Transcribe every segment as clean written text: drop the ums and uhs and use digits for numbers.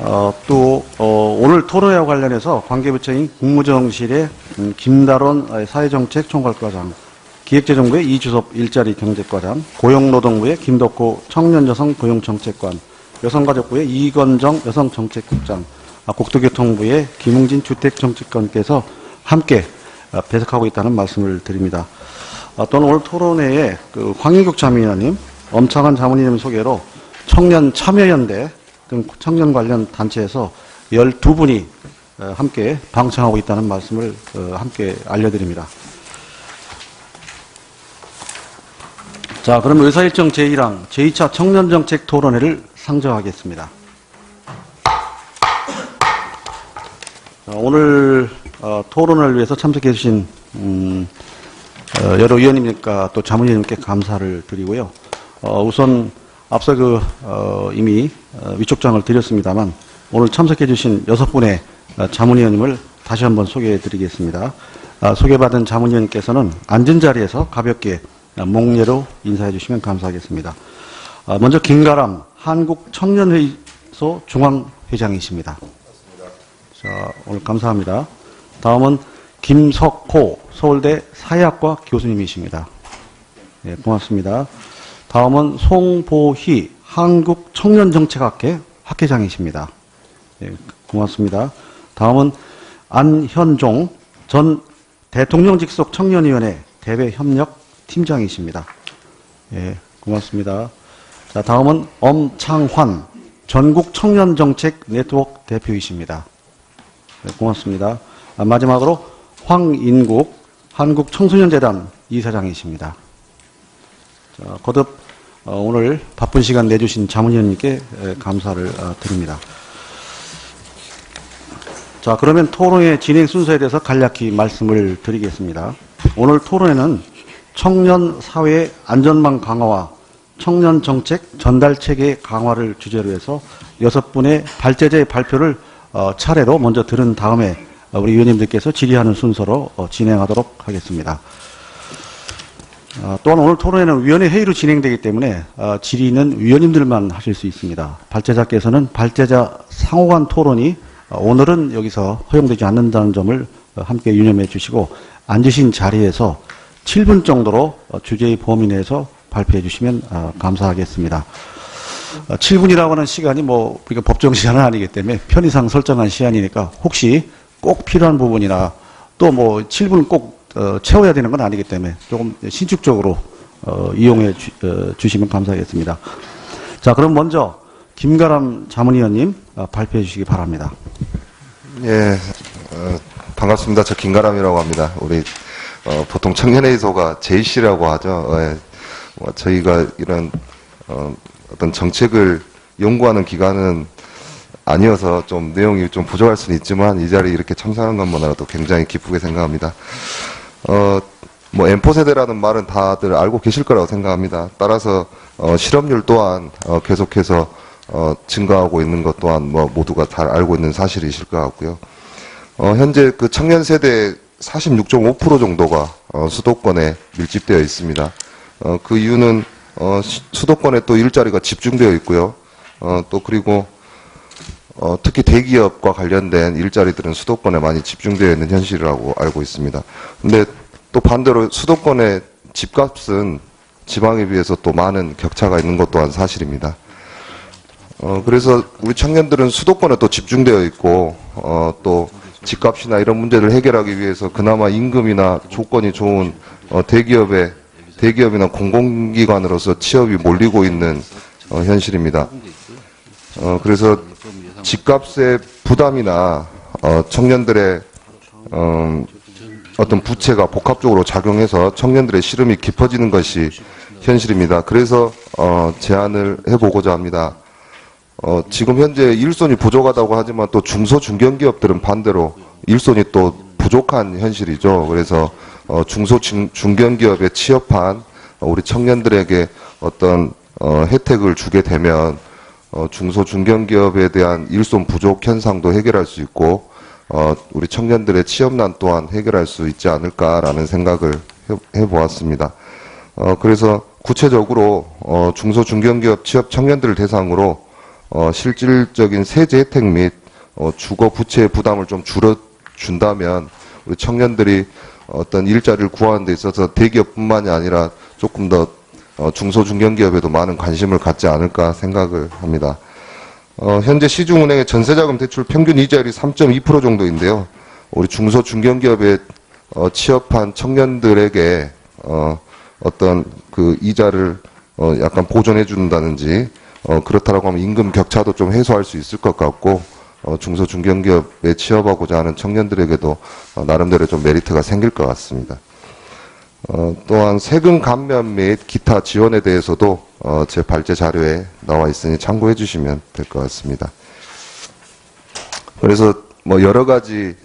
오늘 토론회와 관련해서 관계부처인 국무정실의 김다론 사회정책 총괄과장, 기획재정부의 이주섭 일자리 경제과장, 고용노동부의 김덕호 청년여성 고용정책관, 여성가족부의 이건정 여성정책국장, 국토교통부의 김웅진 주택정책관께서 함께 배석하고 있다는 말씀을 드립니다. 또는 오늘 토론회에 황인국 자문위원님, 엄창한 자문위원님 소개로 청년 참여연대 등 청년 관련 단체에서 12분이 함께 방청하고 있다는 말씀을 함께 알려드립니다. 자, 그럼 의사일정 제1항 제2차 청년정책 토론회를 상정하겠습니다. 오늘 토론을 위해서 참석해 주신 여러 위원님과 또 자문위원님께 감사를 드리고요. 우선 앞서 이미 위촉장을 드렸습니다만 오늘 참석해 주신 6분의 자문위원님을 다시 한번 소개해 드리겠습니다. 소개받은 자문위원님께서는 앉은 자리에서 가볍게 목례로 인사해 주시면 감사하겠습니다. 먼저 김가람 한국청년회의소 중앙회장이십니다. 자, 오늘 감사합니다. 다음은 김석호 서울대 사회학과 교수님이십니다. 네, 고맙습니다. 다음은 송보희 한국청년정책학회 학회장이십니다. 네, 고맙습니다. 다음은 안현종 전 대통령직속 청년위원회 대외협력팀장이십니다. 네, 고맙습니다. 자, 다음은 엄창환 전국청년정책 네트워크 대표이십니다. 네, 고맙습니다. 마지막으로 황인국 한국청소년재단 이사장이십니다. 자, 거듭 오늘 바쁜 시간 내주신 자문위원님께 감사를 드립니다. 자, 그러면 토론회 진행 순서에 대해서 간략히 말씀을 드리겠습니다. 오늘 토론회는 청년 사회 안전망 강화와 청년 정책 전달 체계 강화를 주제로 해서 6분의 발제자의 발표를 차례로 먼저 들은 다음에 우리 위원님들께서 질의하는 순서로 진행하도록 하겠습니다. 또한 오늘 토론회는 위원회 회의로 진행되기 때문에 질의는 위원님들만 하실 수 있습니다. 발제자께서는 발제자 상호간 토론이 오늘은 여기서 허용되지 않는다는 점을 함께 유념해 주시고 앉으신 자리에서 7분 정도로 주제의 범위 내에서 발표해 주시면 감사하겠습니다. 7분이라고 하는 시간이 우리가 법정 시간은 아니기 때문에 편의상 설정한 시간이니까 혹시 꼭 필요한 부분이나 또 7분 꼭 채워야 되는 건 아니기 때문에 조금 신축적으로 이용해 주시면 감사하겠습니다. 자, 그럼 먼저 김가람 자문위원님 발표해 주시기 바랍니다. 예, 반갑습니다. 저 김가람이라고 합니다. 우리 보통 청년회의소가 JC라고 하죠. 예, 저희가 이런 어떤 정책을 연구하는 기관은 아니어서 좀 내용이 좀 부족할 수는 있지만 이 자리에 이렇게 참석하는 것만으로도 굉장히 기쁘게 생각합니다. M4 세대라는 말은 다들 알고 계실 거라고 생각합니다. 따라서 실업률 또한 계속해서 증가하고 있는 것 또한 모두가 잘 알고 있는 사실이실 것 같고요. 현재 그 청년 세대 46.5% 정도가 수도권에 밀집되어 있습니다. 그 이유는 수도권에 또 일자리가 집중되어 있고요. 또 그리고 특히 대기업과 관련된 일자리들은 수도권에 많이 집중되어 있는 현실이라고 알고 있습니다. 근데 또 반대로 수도권의 집값은 지방에 비해서 또 많은 격차가 있는 것 또한 사실입니다. 그래서 우리 청년들은 수도권에 또 집중되어 있고 또 집값이나 이런 문제를 해결하기 위해서 그나마 임금이나 조건이 좋은 대기업이나 공공기관으로서 취업이 몰리고 있는 현실입니다. 그래서 집값의 부담이나 청년들의 어떤 부채가 복합적으로 작용해서 청년들의 시름이 깊어지는 것이 현실입니다. 그래서 제안을 해보고자 합니다. 지금 현재 일손이 부족하다고 하지만 또 중소 중견기업들은 반대로 일손이 또 부족한 현실이죠. 그래서 중소 중견기업에 취업한 우리 청년들에게 어떤 혜택을 주게 되면 중소 중견기업에 대한 일손 부족 현상도 해결할 수 있고 우리 청년들의 취업난 또한 해결할 수 있지 않을까라는 생각을 해보았습니다. 그래서 구체적으로 중소 중견기업 취업 청년들을 대상으로 실질적인 세제 혜택 및 주거 부채 부담을 좀 줄여준다면 우리 청년들이 어떤 일자리를 구하는 데 있어서 대기업뿐만이 아니라 조금 더 중소중견기업에도 많은 관심을 갖지 않을까 생각을 합니다. 현재 시중은행의 전세자금 대출 평균 이자율이 3.2% 정도인데요. 우리 중소중견기업에 취업한 청년들에게 어떤 그 이자를 약간 보존해 준다든지 그렇다라고 하면 임금 격차도 좀 해소할 수 있을 것 같고 중소중견기업에 취업하고자 하는 청년들에게도 나름대로 좀 메리트가 생길 것 같습니다. 또한 세금 감면 및 기타 지원에 대해서도 제 발제 자료에 나와 있으니 참고해 주시면 될 것 같습니다. 그래서 뭐 여러 가지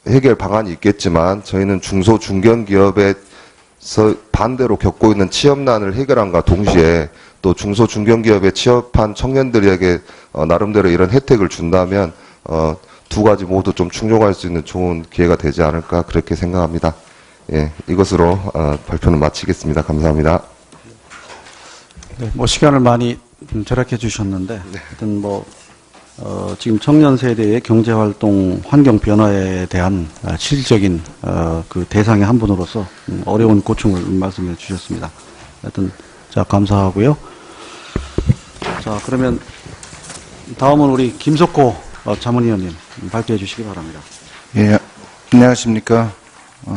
해결 방안이 있겠지만 저희는 중소중견기업에서 반대로 겪고 있는 취업난을 해결함과 동시에 또 중소중견기업에 취업한 청년들에게 나름대로 이런 혜택을 준다면 두 가지 모두 좀 충족할 수 있는 좋은 기회가 되지 않을까 그렇게 생각합니다. 예, 이것으로 발표는 마치겠습니다. 감사합니다. 네, 뭐 시간을 많이 절약해 주셨는데, 하여튼 뭐 지금 청년 세대의 경제활동 환경 변화에 대한 실질적인 그 대상의 한 분으로서 어려운 고충을 말씀해 주셨습니다. 하여튼 자 감사하고요. 자 그러면 다음은 우리 김석호 자문위원님 발표해 주시기 바랍니다. 예, 안녕하십니까.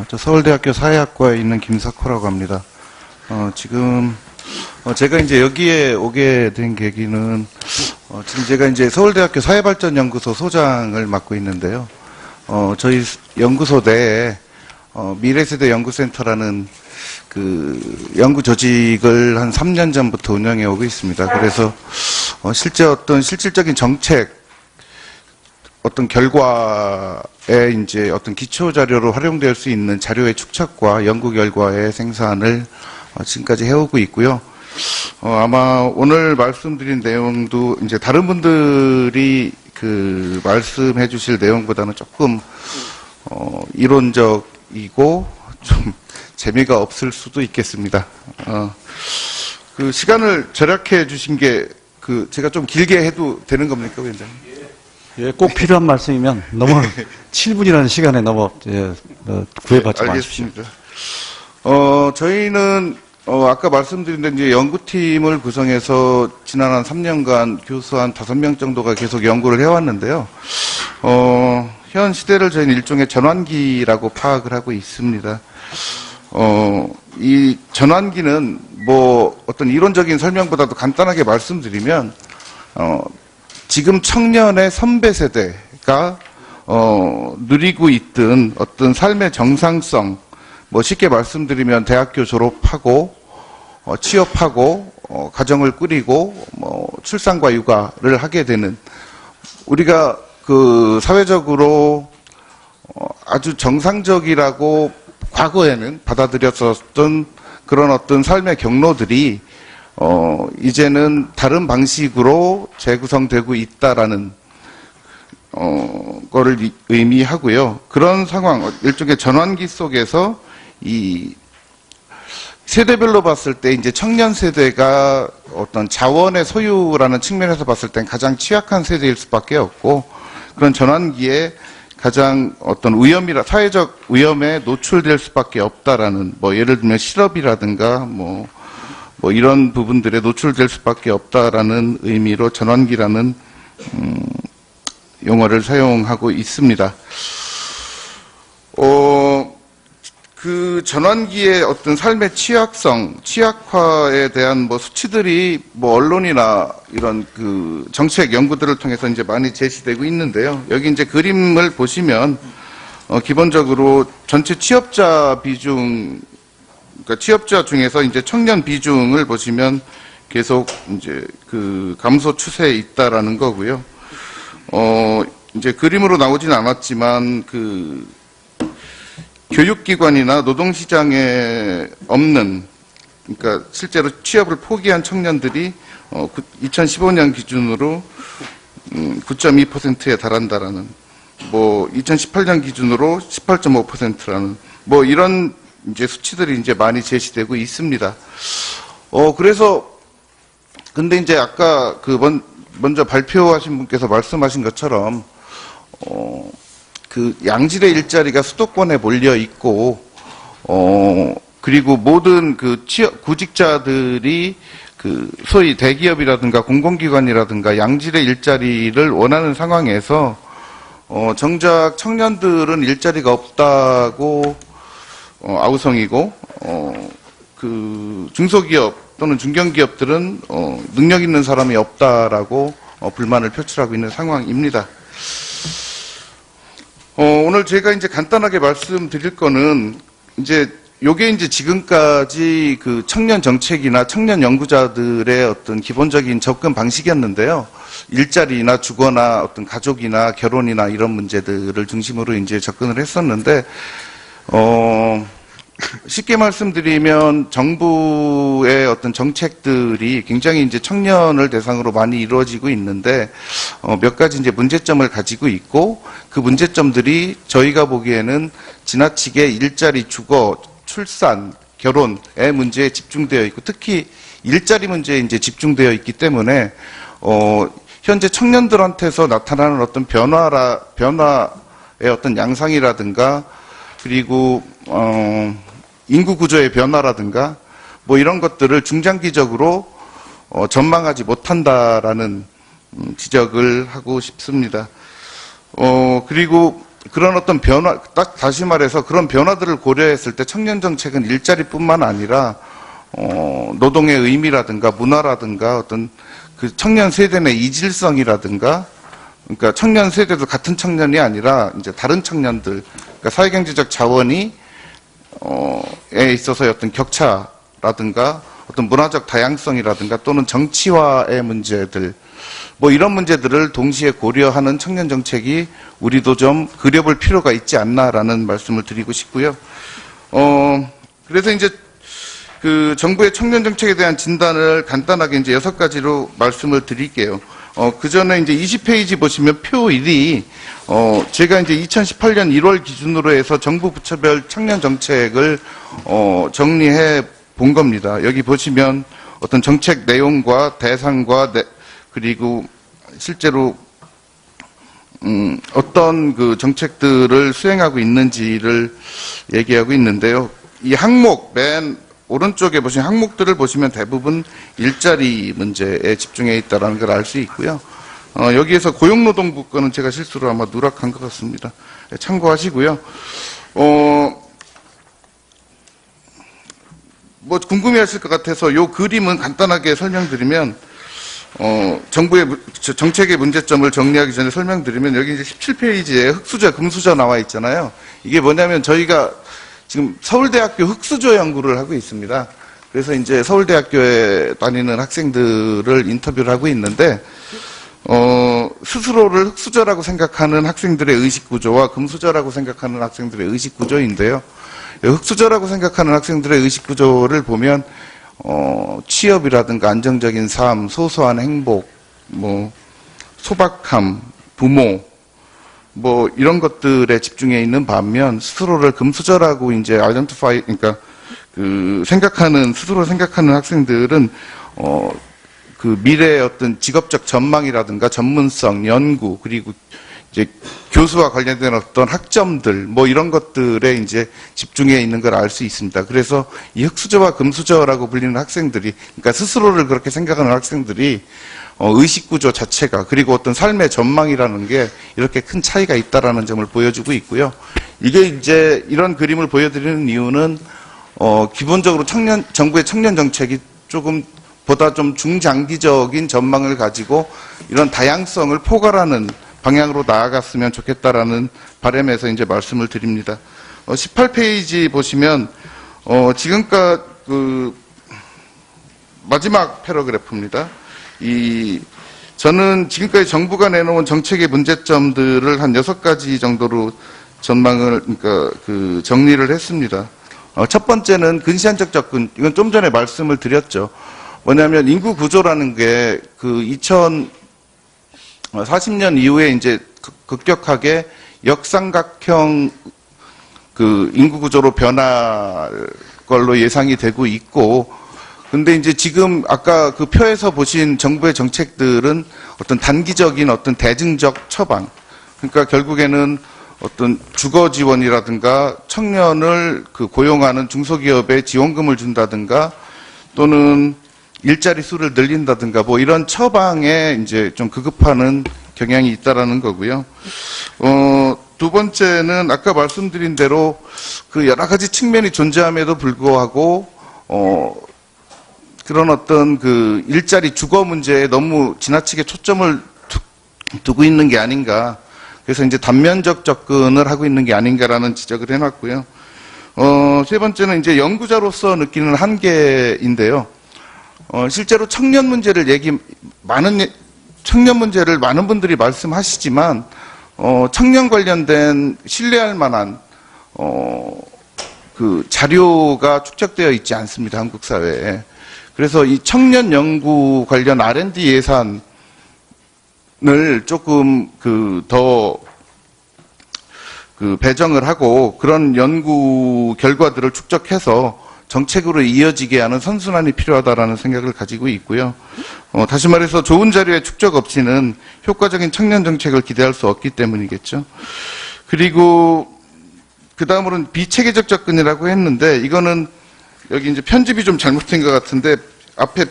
저 서울대학교 사회학과에 있는 김석호라고 합니다. 지금 제가 이제 여기에 오게 된 계기는 지금 제가 이제 서울대학교 사회발전연구소 소장을 맡고 있는데요. 저희 연구소 내에 미래세대 연구센터라는 그 연구 조직을 한 3년 전부터 운영해 오고 있습니다. 그래서 실제 어떤 실질적인 정책 어떤 결과에 이제 어떤 기초 자료로 활용될 수 있는 자료의 축적과 연구 결과의 생산을 지금까지 해오고 있고요. 아마 오늘 말씀드린 내용도 이제 다른 분들이 그 말씀해 주실 내용보다는 조금 이론적이고 좀 재미가 없을 수도 있겠습니다. 그 시간을 절약해 주신 게 그 제가 좀 길게 해도 되는 겁니까, 위원장님? 예, 꼭 필요한 말씀이면 너무 7분이라는 시간에 너무 구애받지 마십시오. 알겠습니다. 저희는 아까 말씀드린 대로 이제 연구팀을 구성해서 지난 한 3년간 교수 한 5명 정도가 계속 연구를 해왔는데요. 현 시대를 저희는 일종의 전환기라고 파악을 하고 있습니다. 이 전환기는 뭐 어떤 이론적인 설명보다도 간단하게 말씀드리면 지금 청년의 선배 세대가 누리고 있던 어떤 삶의 정상성, 뭐 쉽게 말씀드리면 대학교 졸업하고 취업하고 가정을 꾸리고 뭐 출산과 육아를 하게 되는 우리가 그 사회적으로 아주 정상적이라고 과거에는 받아들였었던 그런 어떤 삶의 경로들이 이제는 다른 방식으로 재구성되고 있다라는 거를 의미하고요. 그런 상황, 일종의 전환기 속에서 이 세대별로 봤을 때 이제 청년 세대가 어떤 자원의 소유라는 측면에서 봤을 땐 가장 취약한 세대일 수밖에 없고 그런 전환기에 가장 어떤 사회적 위험에 노출될 수밖에 없다라는 뭐 예를 들면 실업이라든가 뭐 이런 부분들에 노출될 수밖에 없다라는 의미로 전환기라는 용어를 사용하고 있습니다. 그 전환기의 어떤 삶의 취약화에 대한 뭐 수치들이 뭐 언론이나 이런 그 정책 연구들을 통해서 이제 많이 제시되고 있는데요. 여기 이제 그림을 보시면 기본적으로 전체 취업자 비중, 그러니까 취업자 중에서 이제 청년 비중을 보시면 계속 이제 그 감소 추세에 있다라는 거고요. 이제 그림으로 나오진 않았지만 그 교육기관이나 노동시장에 없는, 그러니까 실제로 취업을 포기한 청년들이 2015년 기준으로 9.2%에 달한다라는, 뭐 2018년 기준으로 18.5%라는 뭐 이런 이제 수치들이 이제 많이 제시되고 있습니다. 그래서 근데 이제 아까 먼저 발표하신 분께서 말씀하신 것처럼, 그 양질의 일자리가 수도권에 몰려 있고, 그리고 모든 그 구직자들이 그 소위 대기업이라든가 공공기관이라든가 양질의 일자리를 원하는 상황에서 정작 청년들은 일자리가 없다고 아우성이고 그 중소기업 또는 중견기업들은 능력 있는 사람이 없다라고 불만을 표출하고 있는 상황입니다. 오늘 제가 이제 간단하게 말씀드릴 거는 이제 요게 이제 지금까지 그 청년 정책이나 청년 연구자들의 어떤 기본적인 접근 방식이었는데요. 일자리나 주거나 어떤 가족이나 결혼이나 이런 문제들을 중심으로 이제 접근을 했었는데, 쉽게 말씀드리면 정부의 어떤 정책들이 굉장히 이제 청년을 대상으로 많이 이루어지고 있는데, 몇 가지 이제 문제점을 가지고 있고, 그 문제점들이 저희가 보기에는 지나치게 일자리, 주거, 출산, 결혼의 문제에 집중되어 있고, 특히 일자리 문제에 이제 집중되어 있기 때문에, 현재 청년들한테서 나타나는 어떤 변화의 어떤 양상이라든가, 그리고, 인구 구조의 변화라든가, 뭐 이런 것들을 중장기적으로, 전망하지 못한다라는 지적을 하고 싶습니다. 그리고 그런 어떤 변화, 다시 말해서 그런 변화들을 고려했을 때 청년 정책은 일자리뿐만 아니라, 노동의 의미라든가 문화라든가 어떤 그 청년 세대 내 이질성이라든가, 그러니까 청년 세대도 같은 청년이 아니라 이제 다른 청년들, 그러니까 사회경제적 자원이 에 있어서의 어떤 격차라든가 어떤 문화적 다양성이라든가 또는 정치화의 문제들, 뭐 이런 문제들을 동시에 고려하는 청년 정책이 우리도 좀 그려볼 필요가 있지 않나라는 말씀을 드리고 싶고요. 그래서 이제 그 정부의 청년 정책에 대한 진단을 간단하게 이제 6가지로 말씀을 드릴게요. 그 전에 이제 20페이지 보시면 표 1이, 제가 이제 2018년 1월 기준으로 해서 정부 부처별 청년 정책을, 정리해 본 겁니다. 여기 보시면 어떤 정책 내용과 대상과 그리고 실제로, 어떤 그 정책들을 수행하고 있는지를 얘기하고 있는데요. 이 항목, 맨 오른쪽에 보시면 항목들을 보시면 대부분 일자리 문제에 집중해 있다는 걸 알 수 있고요. 여기에서 고용노동부 거는 제가 실수로 아마 누락한 것 같습니다. 참고하시고요. 뭐 궁금해 하실 것 같아서 요 그림은 간단하게 설명드리면, 정부의 정책의 문제점을 정리하기 전에 설명드리면, 여기 이제 17페이지에 흑수저, 금수저 나와 있잖아요. 이게 뭐냐면 저희가 지금 서울대학교 흑수저 연구를 하고 있습니다. 그래서 이제 서울대학교에 다니는 학생들을 인터뷰를 하고 있는데, 스스로를 흑수저라고 생각하는 학생들의 의식구조와 금수저라고 생각하는 학생들의 의식구조인데요. 흑수저라고 생각하는 학생들의 의식구조를 보면, 취업이라든가 안정적인 삶, 소소한 행복, 뭐, 소박함, 부모, 뭐, 이런 것들에 집중해 있는 반면, 스스로를 금수저라고 이제 아이덴티파이, 그러니까, 스스로 생각하는 학생들은, 그 미래의 어떤 직업적 전망이라든가 전문성, 연구, 그리고 이제 교수와 관련된 어떤 학점들, 뭐 이런 것들에 이제 집중해 있는 걸 알 수 있습니다. 그래서 이 흑수저와 금수저라고 불리는 학생들이, 그러니까 스스로를 그렇게 생각하는 학생들이, 의식구조 자체가, 그리고 어떤 삶의 전망이라는 게 이렇게 큰 차이가 있다라는 점을 보여주고 있고요. 이게 이제 이런 그림을 보여드리는 이유는, 기본적으로 정부의 청년 정책이 보다 좀 중장기적인 전망을 가지고 이런 다양성을 포괄하는 방향으로 나아갔으면 좋겠다라는 바람에서 이제 말씀을 드립니다. 18페이지 보시면, 지금까지 마지막 패러그래프입니다. 저는 지금까지 정부가 내놓은 정책의 문제점들을 한 6가지 정도로 정리를 했습니다. 첫 번째는 근시안적 접근, 이건 좀 전에 말씀을 드렸죠. 뭐냐면 인구 구조라는 게 2040년 이후에 이제 급격하게 역삼각형 인구 구조로 변할 걸로 예상이 되고 있고, 근데 이제 지금 아까 그 표에서 보신 정부의 정책들은 어떤 단기적인 어떤 대증적 처방. 그러니까 결국에는 어떤 주거 지원이라든가 청년을 그 고용하는 중소기업에 지원금을 준다든가 또는 일자리 수를 늘린다든가 뭐 이런 처방에 이제 좀 급급하는 경향이 있다라는 거고요. 두 번째는 아까 말씀드린 대로 그 여러 가지 측면이 존재함에도 불구하고 그런 어떤 그 일자리 주거 문제에 너무 지나치게 초점을 두고 있는 게 아닌가. 그래서 이제 단면적 접근을 하고 있는 게 아닌가라는 지적을 해놨고요. 세 번째는 이제 연구자로서 느끼는 한계인데요. 실제로 청년 문제를 청년 문제를 많은 분들이 말씀하시지만, 청년 관련된 신뢰할 만한, 그 자료가 축적되어 있지 않습니다. 한국 사회에. 그래서 이 청년 연구 관련 R&D 예산을 조금 더 배정을 하고 그런 연구 결과들을 축적해서 정책으로 이어지게 하는 선순환이 필요하다라는 생각을 가지고 있고요. 다시 말해서 좋은 자료의 축적 없이는 효과적인 청년 정책을 기대할 수 없기 때문이겠죠. 그리고 그 다음으로는 비체계적 접근이라고 했는데 이거는 여기 이제 편집이 좀 잘못된 것 같은데 앞에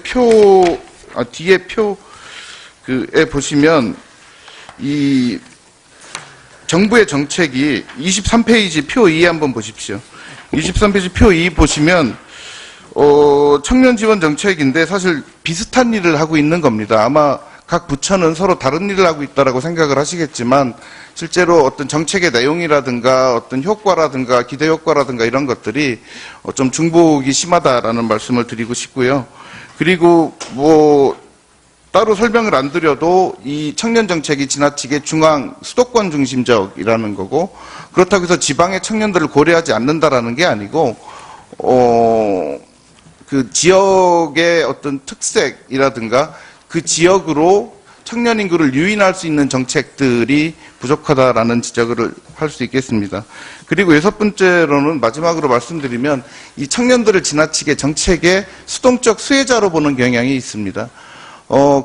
뒤에 표에 보시면 이 정부의 정책이 23페이지 표 2 한번 보십시오. 23페이지 표 2 보시면 청년 지원 정책인데 사실 비슷한 일을 하고 있는 겁니다. 아마 각 부처는 서로 다른 일을 하고 있다라고 생각을 하시겠지만 실제로 어떤 정책의 내용이라든가 어떤 효과라든가 기대 효과라든가 이런 것들이 좀 중복이 심하다라는 말씀을 드리고 싶고요. 그리고 뭐 따로 설명을 안 드려도 이 청년 정책이 지나치게 중앙 수도권 중심적이라는 거고 그렇다고 해서 지방의 청년들을 고려하지 않는다라는 게 아니고 그 지역의 어떤 특색이라든가 그 지역으로 청년 인구를 유인할 수 있는 정책들이 부족하다라는 지적을 할 수 있겠습니다. 그리고 여섯 번째로는 마지막으로 말씀드리면 이 청년들을 지나치게 정책의 수동적 수혜자로 보는 경향이 있습니다.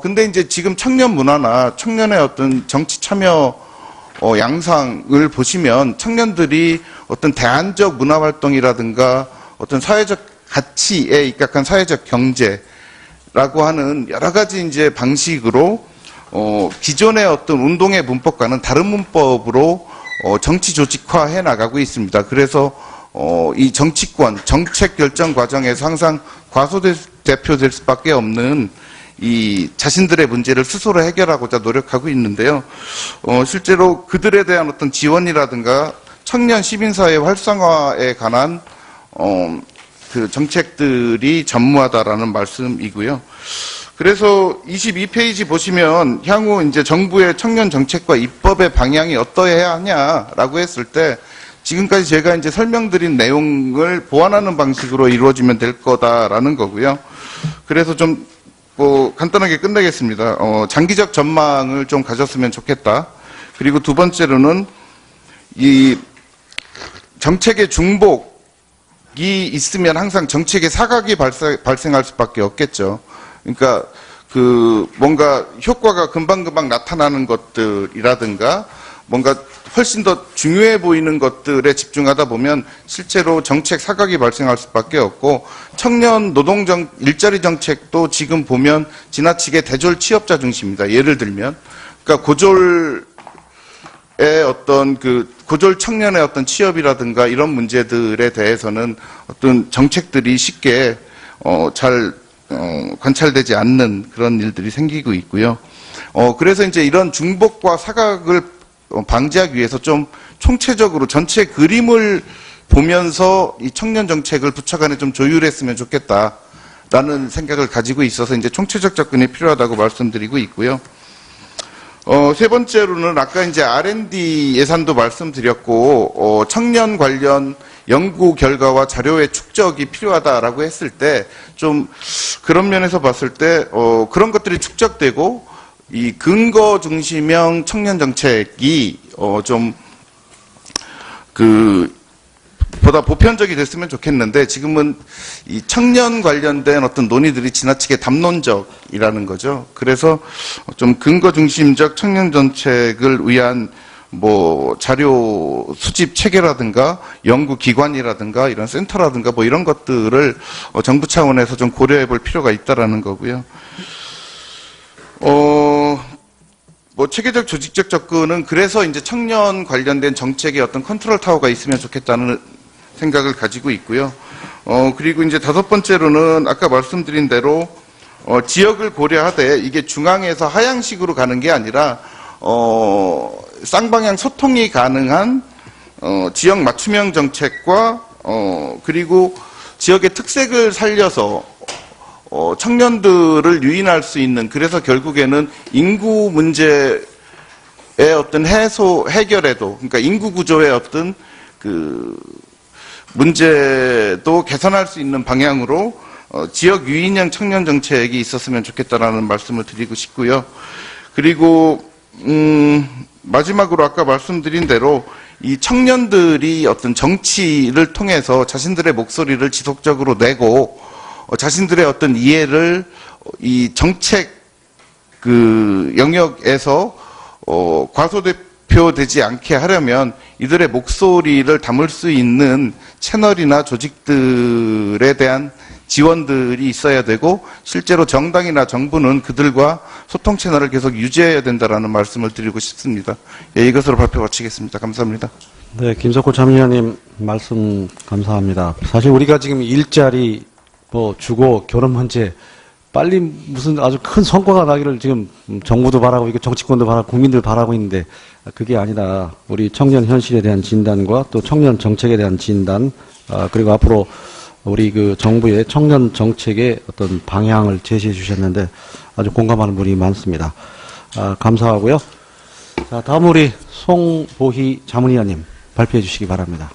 근데 이제 지금 청년 문화나 청년의 어떤 정치 참여 양상을 보시면 청년들이 어떤 대안적 문화 활동이라든가 어떤 사회적 가치에 입각한 사회적 경제라고 하는 여러 가지 이제 방식으로 기존의 어떤 운동의 문법과는 다른 문법으로 정치 조직화해 나가고 있습니다. 그래서 이 정치권, 정책 결정 과정에서 항상 과소대표될 수밖에 없는 이 자신들의 문제를 스스로 해결하고자 노력하고 있는데요. 실제로 그들에 대한 어떤 지원이라든가 청년 시민사회 활성화에 관한 그 정책들이 전무하다라는 말씀이고요. 그래서 22페이지 보시면 향후 이제 정부의 청년 정책과 입법의 방향이 어떠해야 하냐라고 했을 때 지금까지 제가 이제 설명드린 내용을 보완하는 방식으로 이루어지면 될 거다라는 거고요. 그래서 좀 간단하게 끝내겠습니다. 장기적 전망을 좀 가졌으면 좋겠다. 그리고 두 번째로는 이 정책의 중복이 있으면 항상 정책의 사각이 발생할 수밖에 없겠죠. 그러니까 뭔가 효과가 금방금방 나타나는 것들이라든가 뭔가 훨씬 더 중요해 보이는 것들에 집중하다 보면 실제로 정책 사각이 발생할 수밖에 없고 청년 일자리 정책도 지금 보면 지나치게 대졸 취업자 중심입니다. 예를 들면 그러니까 고졸의 어떤 고졸 청년의 어떤 취업이라든가 이런 문제들에 대해서는 어떤 정책들이 쉽게 잘 관찰되지 않는 그런 일들이 생기고 있고요. 그래서 이제 이런 중복과 사각을 방지하기 위해서 좀 총체적으로 전체 그림을 보면서 이 청년 정책을 부처 간에 좀 조율했으면 좋겠다라는 생각을 가지고 있어서 이제 총체적 접근이 필요하다고 말씀드리고 있고요. 세 번째로는 아까 이제 R&D 예산도 말씀드렸고, 청년 관련 연구 결과와 자료의 축적이 필요하다라고 했을 때, 좀 그런 면에서 봤을 때, 그런 것들이 축적되고, 이 근거 중심형 청년 정책이 보다 보편적이 됐으면 좋겠는데 지금은 이 청년 관련된 어떤 논의들이 지나치게 담론적이라는 거죠. 그래서 좀 근거 중심적 청년 정책을 위한 뭐 자료 수집 체계라든가 연구 기관이라든가 이런 센터라든가 뭐 이런 것들을 정부 차원에서 좀 고려해 볼 필요가 있다라는 거고요. 뭐 체계적 조직적 접근은 그래서 이제 청년 관련된 정책의 어떤 컨트롤 타워가 있으면 좋겠다는 생각을 가지고 있고요. 그리고 이제 다섯 번째로는 아까 말씀드린 대로 지역을 고려하되 이게 중앙에서 하향식으로 가는 게 아니라 쌍방향 소통이 가능한 지역 맞춤형 정책과 그리고 지역의 특색을 살려서 청년들을 유인할 수 있는, 그래서 결국에는 인구 문제의 어떤 해결에도, 그러니까 인구 구조의 어떤 그 문제도 개선할 수 있는 방향으로 지역 유인형 청년 정책이 있었으면 좋겠다라는 말씀을 드리고 싶고요. 그리고 마지막으로 아까 말씀드린 대로 이 청년들이 어떤 정치를 통해서 자신들의 목소리를 지속적으로 내고 자신들의 어떤 이해를 이 정책 그 영역에서 과소대표되지 않게 하려면 이들의 목소리를 담을 수 있는 채널이나 조직들에 대한 지원들이 있어야 되고, 실제로 정당이나 정부는 그들과 소통 채널을 계속 유지해야 된다라는 말씀을 드리고 싶습니다. 예, 이것으로 발표 마치겠습니다. 감사합니다. 네, 김석호 참의원님 말씀 감사합니다. 사실 우리가 지금 일자리 뭐 주거, 결혼 문제 빨리 무슨 아주 큰 성과가 나기를 지금 정부도 바라고 있고 정치권도 바라고 국민들 바라고 있는데, 그게 아니라 우리 청년 현실에 대한 진단과 또 청년 정책에 대한 진단, 그리고 앞으로 우리 그 정부의 청년 정책의 어떤 방향을 제시해 주셨는데 아주 공감하는 분이 많습니다. 감사하고요. 자, 다음 우리 송보희 자문위원님 발표해 주시기 바랍니다.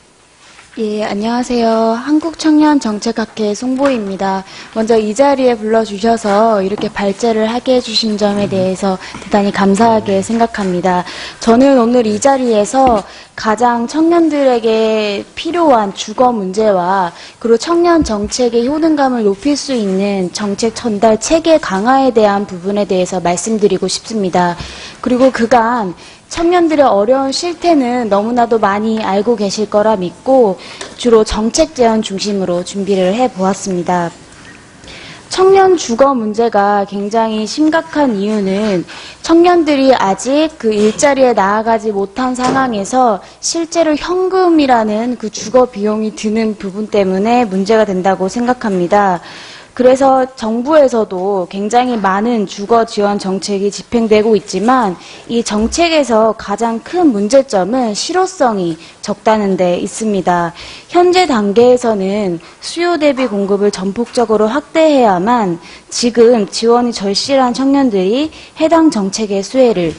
예, 안녕하세요. 한국청년정책학회 송보희입니다. 먼저 이 자리에 불러주셔서 이렇게 발제를 하게 해주신 점에 대해서 대단히 감사하게 생각합니다. 저는 오늘 이 자리에서 가장 청년들에게 필요한 주거 문제와 그리고 청년 정책의 효능감을 높일 수 있는 정책 전달 체계 강화에 대한 부분에 대해서 말씀드리고 싶습니다. 그리고 그간 청년들의 어려운 실태는 너무나도 많이 알고 계실 거라 믿고 주로 정책 제안 중심으로 준비를 해보았습니다. 청년 주거 문제가 굉장히 심각한 이유는 청년들이 아직 그 일자리에 나아가지 못한 상황에서 실제로 현금이라는 그 주거 비용이 드는 부분 때문에 문제가 된다고 생각합니다. 그래서 정부에서도 굉장히 많은 주거 지원 정책이 집행되고 있지만 이 정책에서 가장 큰 문제점은 실효성이 적다는 데 있습니다. 현재 단계에서는 수요 대비 공급을 전폭적으로 확대해야만 지금 지원이 절실한 청년들이 해당 정책의 수혜를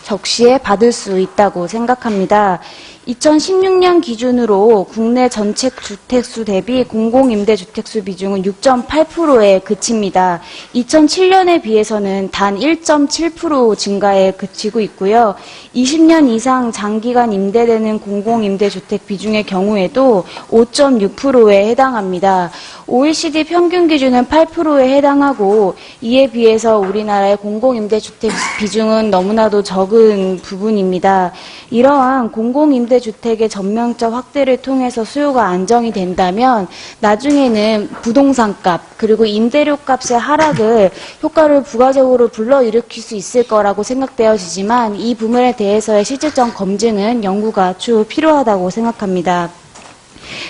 적시에 받을 수 있다고 생각합니다. 2016년 기준으로 국내 전체 주택수 대비 공공임대주택수 비중은 6.8%에 그칩니다. 2007년에 비해서는 단 1.7% 증가에 그치고 있고요. 20년 이상 장기간 임대되는 공공임대주택 비중의 경우에도 5.6%에 해당합니다. OECD 평균 기준은 8%에 해당하고 이에 비해서 우리나라의 공공임대주택 비중은 너무나도 적은 부분입니다. 이러한 공공임대주택의 전면적 확대를 통해서 수요가 안정이 된다면 나중에는 부동산값 그리고 임대료 값의 하락을 효과를 부가적으로 불러일으킬 수 있을 거라고 생각되어지지만 이 부분에 대해서의 실질적 검증은 연구가 추후 필요하다고 생각합니다.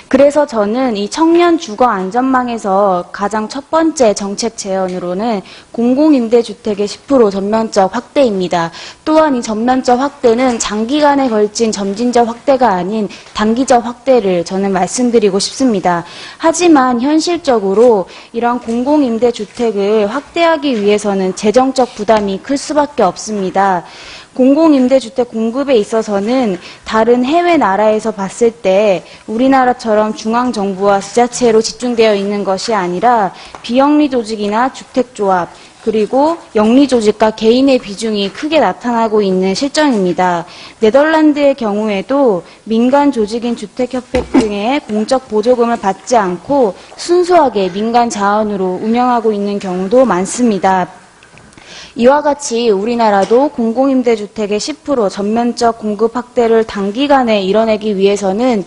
그래서 저는 이 청년 주거 안전망에서 가장 첫 번째 정책 제언으로는 공공임대주택의 10% 전면적 확대입니다. 또한 이 전면적 확대는 장기간에 걸친 점진적 확대가 아닌 단기적 확대를 저는 말씀드리고 싶습니다. 하지만 현실적으로 이런 공공임대주택을 확대하기 위해서는 재정적 부담이 클 수밖에 없습니다. 공공임대주택 공급에 있어서는 다른 해외 나라에서 봤을 때 우리나라처럼 중앙정부와 지자체로 집중되어 있는 것이 아니라 비영리 조직이나 주택조합 그리고 영리 조직과 개인의 비중이 크게 나타나고 있는 실정입니다. 네덜란드의 경우에도 민간 조직인 주택협회 등의 공적 보조금을 받지 않고 순수하게 민간 자원으로 운영하고 있는 경우도 많습니다. 이와 같이 우리나라도 공공임대주택의 10% 전면적 공급 확대를 단기간에 이뤄내기 위해서는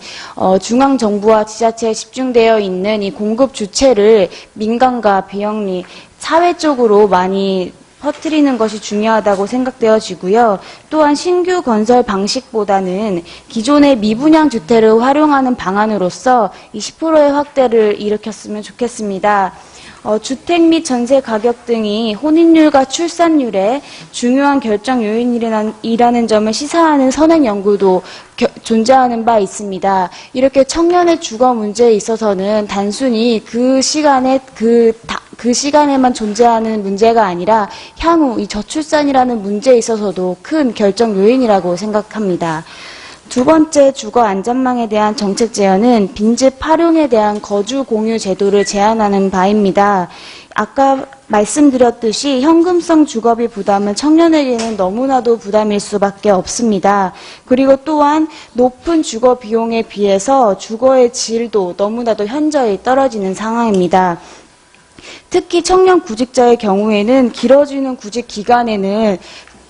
중앙정부와 지자체에 집중되어 있는 이 공급 주체를 민간과 비영리, 사회 쪽으로 많이 퍼뜨리는 것이 중요하다고 생각되어지고요. 또한 신규 건설 방식보다는 기존의 미분양 주택을 활용하는 방안으로서 이 10%의 확대를 일으켰으면 좋겠습니다. 주택 및 전세 가격 등이 혼인율과 출산율의 중요한 결정 요인이라는 점을 시사하는 선행 연구도 존재하는 바 있습니다. 이렇게 청년의 주거 문제에 있어서는 단순히 그 시간에만 존재하는 문제가 아니라 향후 이 저출산이라는 문제에 있어서도 큰 결정 요인이라고 생각합니다. 두 번째 주거 안전망에 대한 정책 제안은 빈집 활용에 대한 거주 공유 제도를 제안하는 바입니다. 아까 말씀드렸듯이 현금성 주거비 부담은 청년에게는 너무나도 부담일 수밖에 없습니다. 그리고 또한 높은 주거 비용에 비해서 주거의 질도 너무나도 현저히 떨어지는 상황입니다. 특히 청년 구직자의 경우에는 길어지는 구직 기간에는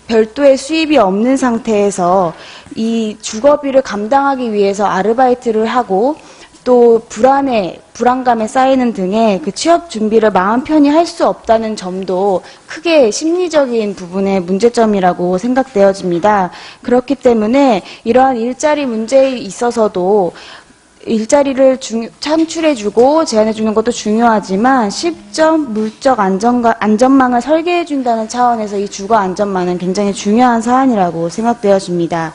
별도의 수입이 없는 상태에서 이 주거비를 감당하기 위해서 아르바이트를 하고 또 불안감에 쌓이는 등의 그 취업 준비를 마음 편히 할 수 없다는 점도 크게 심리적인 부분의 문제점이라고 생각되어집니다. 그렇기 때문에 이러한 일자리 문제에 있어서도 일자리를 창출해주고 제안해주는 것도 중요하지만 실적, 물적 안전망을 설계해준다는 차원에서 이 주거 안전망은 굉장히 중요한 사안이라고 생각되어집니다.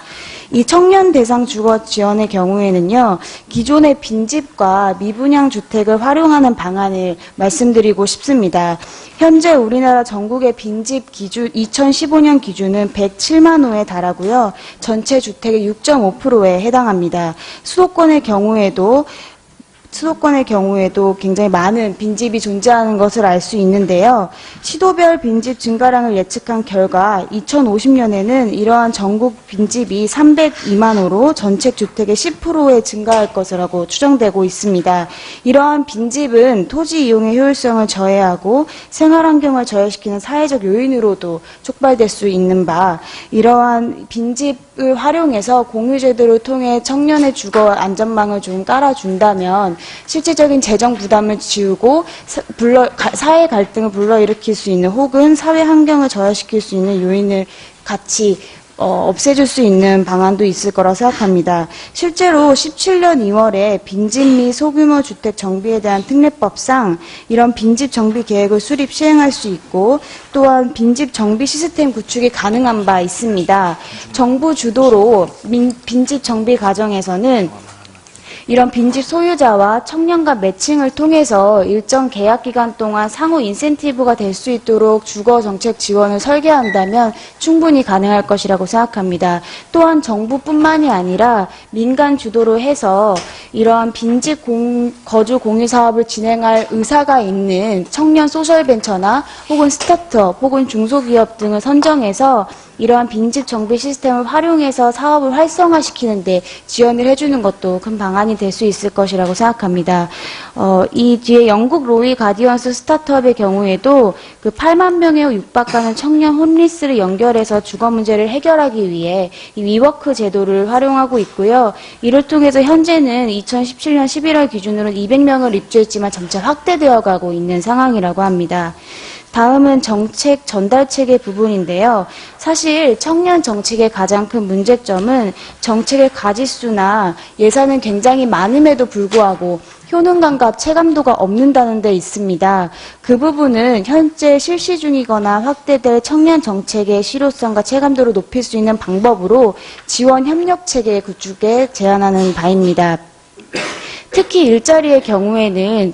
이 청년 대상 주거 지원의 경우에는요, 기존의 빈집과 미분양 주택을 활용하는 방안을 말씀드리고 싶습니다. 현재 우리나라 전국의 빈집 기준, 2015년 기준은 107만 호에 달하고요, 전체 주택의 6.5%에 해당합니다. 수도권의 경우에도 굉장히 많은 빈집이 존재하는 것을 알 수 있는데요. 시도별 빈집 증가량을 예측한 결과 2050년에는 이러한 전국 빈집이 302만 호로 전체 주택의 10%에 증가할 것이라고 추정되고 있습니다. 이러한 빈집은 토지 이용의 효율성을 저해하고 생활환경을 저해시키는 사회적 요인으로도 촉발될 수 있는 바, 이러한 빈집을 활용해서 공유제도를 통해 청년의 주거 안전망을 좀 깔아준다면 실질적인 재정 부담을 지우고 사회 갈등을 불러일으킬 수 있는 혹은 사회 환경을 저하시킬 수 있는 요인을 같이 없애줄 수 있는 방안도 있을 거라 생각합니다. 실제로 17년 2월에 빈집 및 소규모 주택 정비에 대한 특례법상 이런 빈집 정비 계획을 수립 시행할 수 있고 또한 빈집 정비 시스템 구축이 가능한 바 있습니다. 정부 주도로 빈집 정비 과정에서는 이런 빈집 소유자와 청년 간 매칭을 통해서 일정 계약 기간 동안 상호 인센티브가 될 수 있도록 주거 정책 지원을 설계한다면 충분히 가능할 것이라고 생각합니다. 또한 정부뿐만이 아니라 민간 주도로 해서 이러한 빈집 거주 공유 사업을 진행할 의사가 있는 청년 소셜벤처나 혹은 스타트업 혹은 중소기업 등을 선정해서 이러한 빈집 정비 시스템을 활용해서 사업을 활성화시키는데 지원을 해주는 것도 큰 방안이 될 수 있을 것이라고 생각합니다. 이 뒤에 영국 로이 가디언스 스타트업의 경우에도 그 8만 명에 육박하는 청년 홈리스를 연결해서 주거 문제를 해결하기 위해 이 위워크 제도를 활용하고 있고요. 이를 통해서 현재는 2017년 11월 기준으로는 200명을 입주했지만 점차 확대되어 가고 있는 상황이라고 합니다. 다음은 정책 전달 체계 부분인데요. 사실 청년 정책의 가장 큰 문제점은 정책의 가지수나 예산은 굉장히 많음에도 불구하고 효능감과 체감도가 없는다는 데 있습니다. 그 부분은 현재 실시 중이거나 확대될 청년 정책의 실효성과 체감도를 높일 수 있는 방법으로 지원 협력 체계 구축에 제안하는 바입니다. 특히 일자리의 경우에는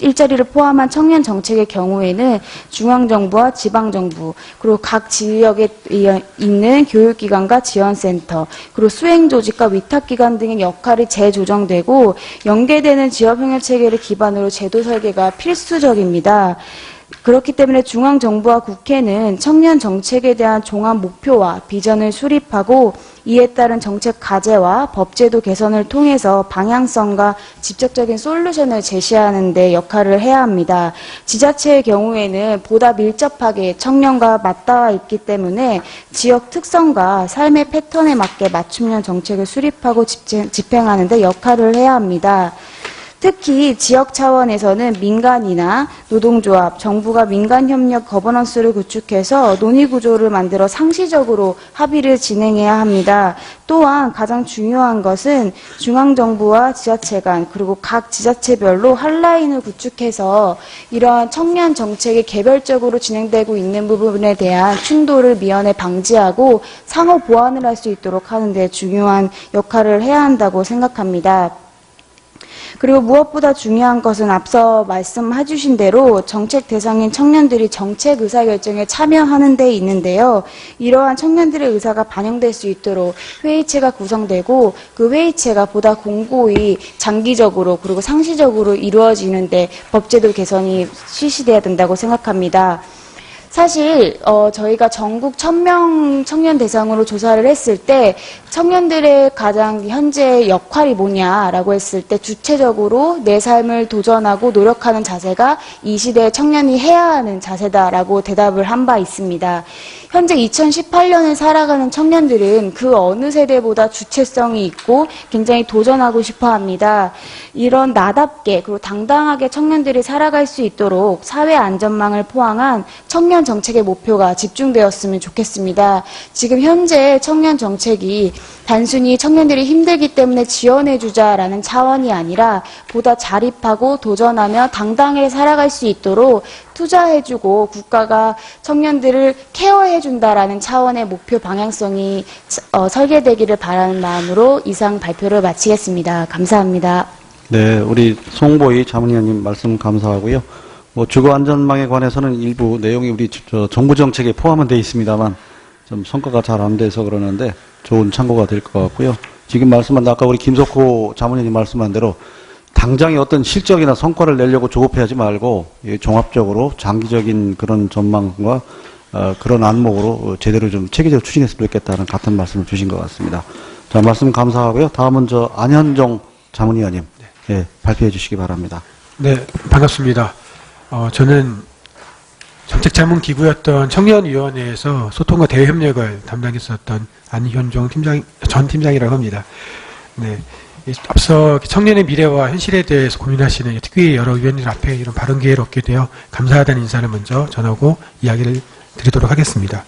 일자리를 포함한 청년 정책의 경우에는 중앙정부와 지방정부, 그리고 각 지역에 있는 교육기관과 지원센터, 그리고 수행조직과 위탁기관 등의 역할이 재조정되고 연계되는 지역협력 체계를 기반으로 제도 설계가 필수적입니다. 그렇기 때문에 중앙정부와 국회는 청년 정책에 대한 종합 목표와 비전을 수립하고 이에 따른 정책 과제와 법제도 개선을 통해서 방향성과 직접적인 솔루션을 제시하는 데 역할을 해야 합니다. 지자체의 경우에는 보다 밀접하게 청년과 맞닿아 있기 때문에 지역 특성과 삶의 패턴에 맞게 맞춤형 정책을 수립하고 집행하는 데 역할을 해야 합니다. 특히 지역 차원에서는 민간이나 노동조합, 정부가 민간협력 거버넌스를 구축해서 논의구조를 만들어 상시적으로 합의를 진행해야 합니다. 또한 가장 중요한 것은 중앙정부와 지자체 간 그리고 각 지자체별로 핫라인을 구축해서 이러한 청년 정책이 개별적으로 진행되고 있는 부분에 대한 충돌을 미연에 방지하고 상호 보완을 할 수 있도록 하는 데 중요한 역할을 해야 한다고 생각합니다. 그리고 무엇보다 중요한 것은 앞서 말씀해 주신 대로 정책 대상인 청년들이 정책 의사결정에 참여하는 데 있는데요. 이러한 청년들의 의사가 반영될 수 있도록 회의체가 구성되고 그 회의체가 보다 공고히 장기적으로 그리고 상시적으로 이루어지는데 법제도 개선이 실시돼야 된다고 생각합니다. 사실 저희가 전국 1000명 청년 대상으로 조사를 했을 때 청년들의 가장 현재 역할이 뭐냐라고 했을 때 주체적으로 내 삶을 도전하고 노력하는 자세가 이 시대의 청년이 해야 하는 자세다라고 대답을 한 바 있습니다. 현재 2018년을 살아가는 청년들은 그 어느 세대보다 주체성이 있고 굉장히 도전하고 싶어 합니다. 이런 나답게 그리고 당당하게 청년들이 살아갈 수 있도록 사회 안전망을 포함한 청년 정책의 목표가 집중되었으면 좋겠습니다. 지금 현재 청년 정책이 단순히 청년들이 힘들기 때문에 지원해주자라는 차원이 아니라 보다 자립하고 도전하며 당당하게 살아갈 수 있도록 투자해주고 국가가 청년들을 케어해준다라는 차원의 목표 방향성이 설계되기를 바라는 마음으로 이상 발표를 마치겠습니다. 감사합니다. 네, 우리 송보희 자문위원님 말씀 감사하고요. 주거 안전망에 관해서는 일부 내용이 우리 정부 정책에 포함은 되어 있습니다만 좀 성과가 잘 안 돼서 그러는데 좋은 참고가 될 것 같고요. 지금 말씀한 아까 우리 김석호 자문위원님 말씀한 대로 당장의 어떤 실적이나 성과를 내려고 조급해하지 말고 종합적으로 장기적인 그런 전망과 그런 안목으로 제대로 좀 체계적으로 추진했으면 좋겠다는 같은 말씀을 주신 것 같습니다. 자, 말씀 감사하고요. 다음은 안현종 자문위원님 발표해 주시기 바랍니다. 네, 반갑습니다. 저는 정책자문기구였던 청년위원회에서 소통과 대외협력을 담당했었던 안현종 전 팀장이라고 합니다. 네. 앞서 청년의 미래와 현실에 대해서 고민하시는 특히 여러 위원님들 앞에 이런 발언 기회를 얻게 되어 감사하다는 인사를 먼저 전하고 이야기를 드리도록 하겠습니다.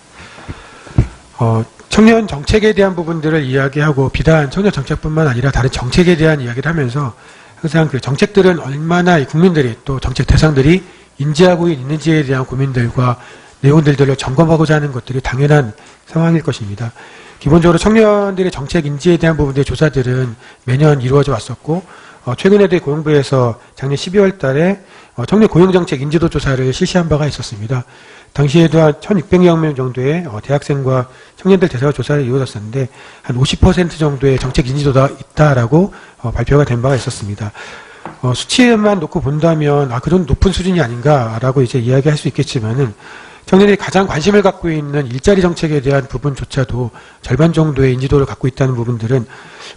청년 정책에 대한 부분들을 이야기하고 비단 청년 정책뿐만 아니라 다른 정책에 대한 이야기를 하면서 항상 그 정책들은 얼마나 국민들이 또 정책 대상들이 인지하고 있는지에 대한 고민들과 내용들을 점검하고자 하는 것들이 당연한 상황일 것입니다. 기본적으로 청년들의 정책 인지에 대한 부분들의 조사들은 매년 이루어져 왔었고 최근에도 고용부에서 작년 12월 달에 청년 고용정책 인지도 조사를 실시한 바가 있었습니다. 당시에도 한 1,600여 명 정도의 대학생과 청년들 대상으로 조사를 이루어졌었는데 한 50% 정도의 정책 인지도가 있다라고 발표가 된 바가 있었습니다. 수치만 놓고 본다면 그 정도 높은 수준이 아닌가라고 이제 이야기할 수 있겠지만은 청년들이 가장 관심을 갖고 있는 일자리 정책에 대한 부분조차도 절반 정도의 인지도를 갖고 있다는 부분들은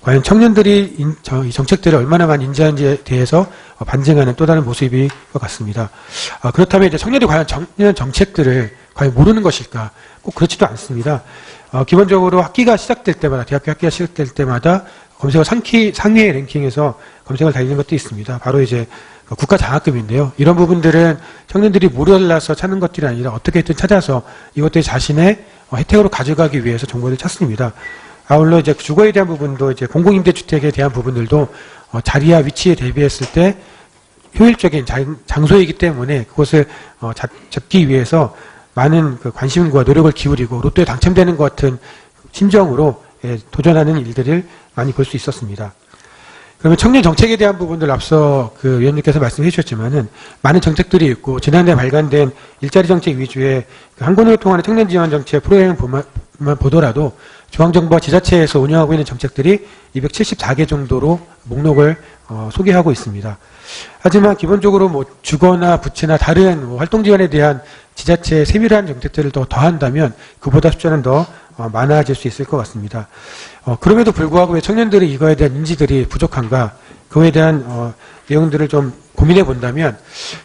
과연 청년들이 이 정책들을 얼마나 많이 인지하는지에 대해서 반증하는 또 다른 모습일 것 같습니다. 그렇다면 이제 청년들이 과연 청년 정책들을 과연 모르는 것일까? 꼭 그렇지도 않습니다. 기본적으로 학기가 시작될 때마다, 대학교 학기가 시작될 때마다 검색어 상위의 랭킹에서 검색을 달리는 것도 있습니다. 바로 이제 국가 장학금인데요. 이런 부분들은 청년들이 몰라서 찾는 것들이 아니라 어떻게든 찾아서 이것들이 자신의 혜택으로 가져가기 위해서 정보를 찾습니다. 아울러 이제 주거에 대한 부분도 이제 공공임대주택에 대한 부분들도 자리와 위치에 대비했을 때 효율적인 장소이기 때문에 그것을 잡기 위해서 많은 관심과 노력을 기울이고 로또에 당첨되는 것 같은 심정으로 도전하는 일들을 많이 볼 수 있었습니다. 그러면 청년 정책에 대한 부분들 앞서 위원님께서 말씀해 주셨지만은 많은 정책들이 있고 지난해 발간된 일자리 정책 위주의 한권으로 통하는 청년 지원 정책 프로그램을 보더라도 중앙정부와 지자체에서 운영하고 있는 정책들이 274개 정도로 목록을 소개하고 있습니다. 하지만 기본적으로 뭐 주거나 부채나 다른 뭐 활동 지원에 대한 지자체의 세밀한 정책들을 더 더한다면 그보다 숫자는 더 많아질 수 있을 것 같습니다. 그럼에도 불구하고 왜 청년들이 이거에 대한 인지들이 부족한가, 그거에 대한 내용들을 좀 고민해 본다면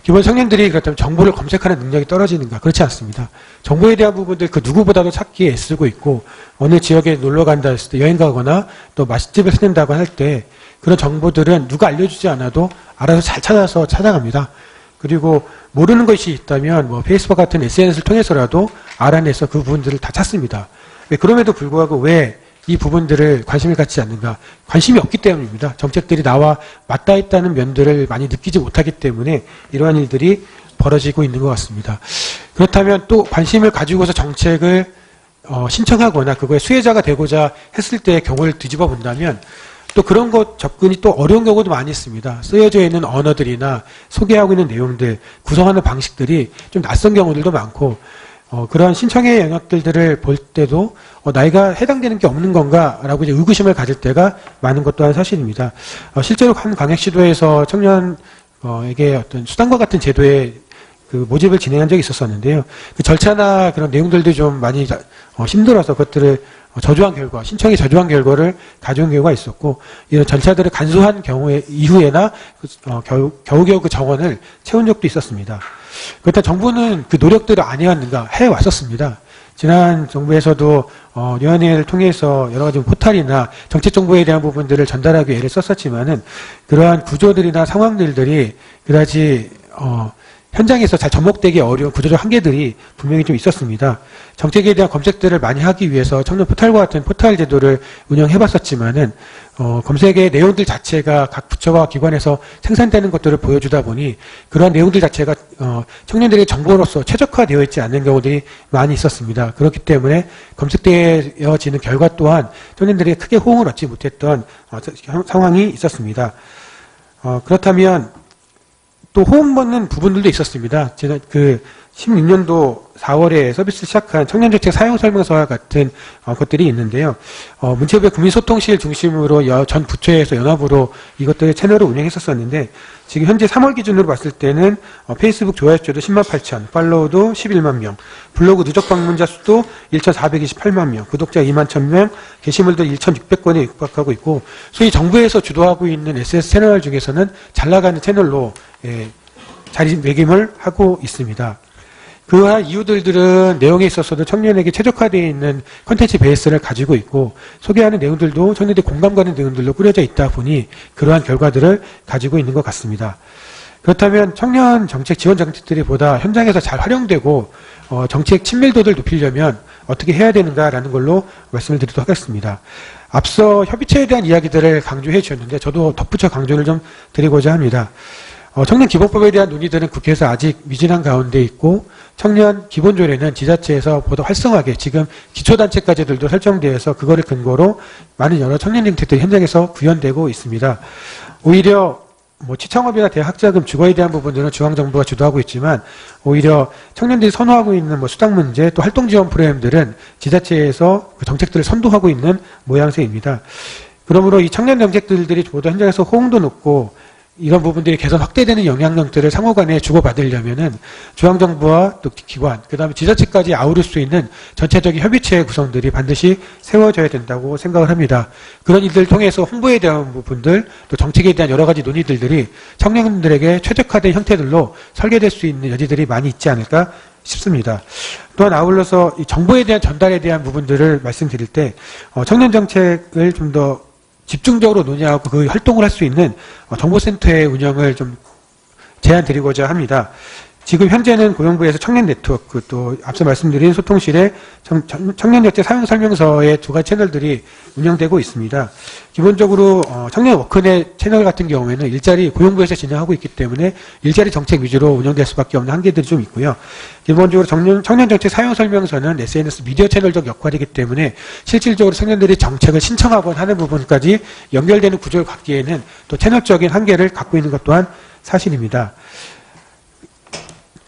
기본 청년들이 그렇다면 정보를 검색하는 능력이 떨어지는가? 그렇지 않습니다. 정보에 대한 부분들 그 누구보다도 찾기에 애쓰고 있고 어느 지역에 놀러 간다 했을 때 여행 가거나 또 맛집을 찾는다고 할 때 그런 정보들은 누가 알려주지 않아도 알아서 잘 찾아서 찾아갑니다. 그리고 모르는 것이 있다면 뭐 페이스북 같은 SNS를 통해서라도 알아내서 그 부분들을 다 찾습니다. 그럼에도 불구하고 왜 이 부분들을 관심을 갖지 않는가? 관심이 없기 때문입니다. 정책들이 나와 맞닿아 있다는 면들을 많이 느끼지 못하기 때문에 이러한 일들이 벌어지고 있는 것 같습니다. 그렇다면 또 관심을 가지고서 정책을 신청하거나 그거에 수혜자가 되고자 했을 때의 경우를 뒤집어 본다면 또 그런 것 접근이 또 어려운 경우도 많이 있습니다. 쓰여져 있는 언어들이나 소개하고 있는 내용들, 구성하는 방식들이 좀 낯선 경우들도 많고 그러한 신청의 영역들을 볼 때도 나이가 해당되는 게 없는 건가라고 이제 의구심을 가질 때가 많은 것 또한 사실입니다. 실제로 한 광역시도에서 청년에게 어떤 수당과 같은 제도의 그 모집을 진행한 적이 있었었는데요. 그 절차나 그런 내용들도 좀 많이 힘들어서 그것들을 저조한 결과, 신청이 저조한 결과를 가져온 경우가 있었고, 이런 절차들을 간소한 경우에 이후에나 겨우겨우 그 정원을 채운 적도 있었습니다. 그렇다면 정부는 그 노력들을 안 해왔는가? 해왔었습니다. 지난 정부에서도 위원회를 통해서 여러 가지 포탈이나 정책 정보에 대한 부분들을 전달하기 위해 애를 썼었지만은 그러한 구조들이나 상황들이 그다지 현장에서 잘 접목되기 어려운 구조적 한계들이 분명히 좀 있었습니다. 정책에 대한 검색들을 많이 하기 위해서 청년 포탈과 같은 포탈 제도를 운영해봤었지만은 검색의 내용들 자체가 각 부처와 기관에서 생산되는 것들을 보여주다 보니 그러한 내용들 자체가 청년들의 정보로서 최적화되어 있지 않는 경우들이 많이 있었습니다. 그렇기 때문에 검색되어지는 결과 또한 청년들이 크게 호응을 얻지 못했던 상황이 있었습니다. 그렇다면 또 호응받는 부분들도 있었습니다. 제가 그 16년도 4월에 서비스 시작한 청년정책 사용설명서와 같은 것들이 있는데요. 문체부의 국민소통실 중심으로 전 부처에서 연합으로 이것들의 채널을 운영했었었는데 지금 현재 3월 기준으로 봤을 때는 페이스북 좋아요 수도 10만 8천, 팔로우도 11만 명, 블로그 누적 방문자 수도 1,428만 명, 구독자 2만 1,000명, 게시물도 1,600건에 육박하고 있고 소위 정부에서 주도하고 있는 SS 채널 중에서는 잘 나가는 채널로 자리매김을 하고 있습니다. 그러한 이유들은 내용에 있어서도 청년에게 최적화되어 있는 콘텐츠 베이스를 가지고 있고 소개하는 내용들도 청년들이 공감 가는 내용들로 꾸려져 있다 보니 그러한 결과들을 가지고 있는 것 같습니다. 그렇다면 청년 정책 지원 정책들이 보다 현장에서 잘 활용되고 정책 친밀도를 높이려면 어떻게 해야 되는가라는 걸로 말씀을 드리도록 하겠습니다. 앞서 협의체에 대한 이야기들을 강조해 주셨는데 저도 덧붙여 강조를 좀 드리고자 합니다. 청년 기본법에 대한 논의들은 국회에서 아직 미진한 가운데 있고 청년 기본조례는 지자체에서 보다 활성화하게 지금 기초단체까지들도 설정되어서 그거를 근거로 많은 여러 청년 정책들이 현장에서 구현되고 있습니다. 오히려 취창업이나 대학자금 주거에 대한 부분들은 중앙정부가 주도하고 있지만 오히려 청년들이 선호하고 있는 수당 문제 또 활동 지원 프로그램들은 지자체에서 그 정책들을 선도하고 있는 모양새입니다. 그러므로 이 청년 정책들이 보다 현장에서 호응도 높고 이런 부분들이 개선 확대되는 영향력들을 상호간에 주고받으려면은 중앙정부와 또 기관, 그 다음에 지자체까지 아우를 수 있는 전체적인 협의체의 구성들이 반드시 세워져야 된다고 생각을 합니다. 그런 일들을 통해서 홍보에 대한 부분들, 또 정책에 대한 여러 가지 논의들이 청년들에게 최적화된 형태들로 설계될 수 있는 여지들이 많이 있지 않을까 싶습니다. 또한 아울러서 이 정보에 대한 전달에 대한 부분들을 말씀드릴 때 청년 정책을 좀 더 집중적으로 논의하고 그 활동을 할 수 있는 정보센터의 운영을 좀 제안 드리고자 합니다. 지금 현재는 고용부에서 청년 네트워크 또 앞서 말씀드린 소통실에 청년정책 사용설명서의 두 가지 채널들이 운영되고 있습니다. 기본적으로 청년 워크넷 채널 같은 경우에는 일자리 고용부에서 진행하고 있기 때문에 일자리 정책 위주로 운영될 수밖에 없는 한계들이 좀 있고요. 기본적으로 청년정책 사용설명서는 SNS 미디어 채널적 역할이기 때문에 실질적으로 청년들이 정책을 신청하거나 하는 부분까지 연결되는 구조를 갖기에는 또 채널적인 한계를 갖고 있는 것 또한 사실입니다.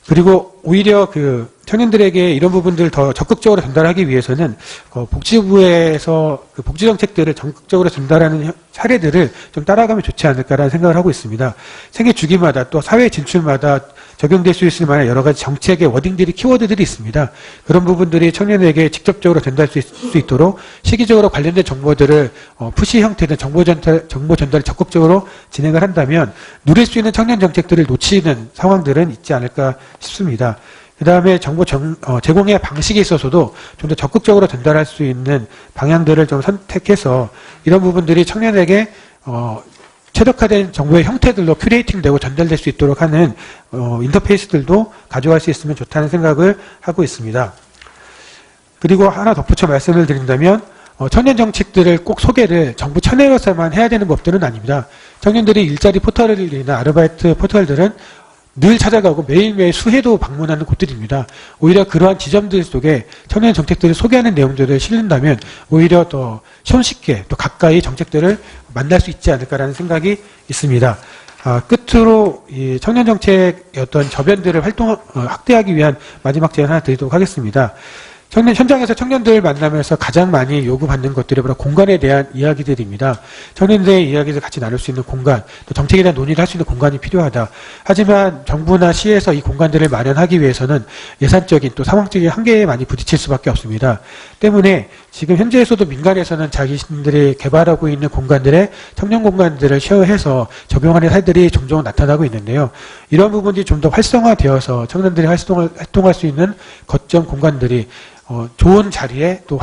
그리고 오히려 그 청년들에게 이런 부분들을 더 적극적으로 전달하기 위해서는 복지부에서 그 복지 정책들을 적극적으로 전달하는 사례들을 좀 따라가면 좋지 않을까라는 생각을 하고 있습니다. 생애 주기마다 또 사회 진출마다 적용될 수 있을 만한 여러 가지 정책의 워딩들이 키워드들이 있습니다. 그런 부분들이 청년에게 직접적으로 전달될 수 있도록 시기적으로 관련된 정보들을 푸시 형태든 정보 전달을 적극적으로 진행을 한다면 누릴 수 있는 청년 정책들을 놓치는 상황들은 있지 않을까 싶습니다. 그 다음에 정보 제공의 방식에 있어서도 좀 더 적극적으로 전달할 수 있는 방향들을 좀 선택해서 이런 부분들이 청년에게 최적화된 정보의 형태들로 큐레이팅되고 전달될 수 있도록 하는 인터페이스들도 가져갈 수 있으면 좋다는 생각을 하고 있습니다. 그리고 하나 덧붙여 말씀을 드린다면 청년 정책들을 꼭 소개를 정부 차내에서만 해야 되는 법들은 아닙니다. 청년들이 일자리 포털이나 아르바이트 포털들은 늘 찾아가고 매일매일 수회도 방문하는 곳들입니다. 오히려 그러한 지점들 속에 청년 정책들을 소개하는 내용들을 실른다면 오히려 더 손쉽게 또 가까이 정책들을 만날 수 있지 않을까라는 생각이 있습니다. 끝으로 이 청년 정책의 어떤 저변들을 확대하기 위한 마지막 제안 하나 드리도록 하겠습니다. 현장에서 청년들 만나면서 가장 많이 요구받는 것들이 바로 공간에 대한 이야기들입니다. 청년들의 이야기를 같이 나눌 수 있는 공간, 또 정책에 대한 논의를 할 수 있는 공간이 필요하다. 하지만 정부나 시에서 이 공간들을 마련하기 위해서는 예산적인 또 상황적인 한계에 많이 부딪힐 수밖에 없습니다. 때문에 지금 현재에서도 민간에서는 자기들이 개발하고 있는 공간들의 청년 공간들을 쉐어해서 적용하는 사례들이 종종 나타나고 있는데요. 이런 부분이 좀 더 활성화되어서 청년들이 활동할 수 있는 거점 공간들이 좋은 자리에 또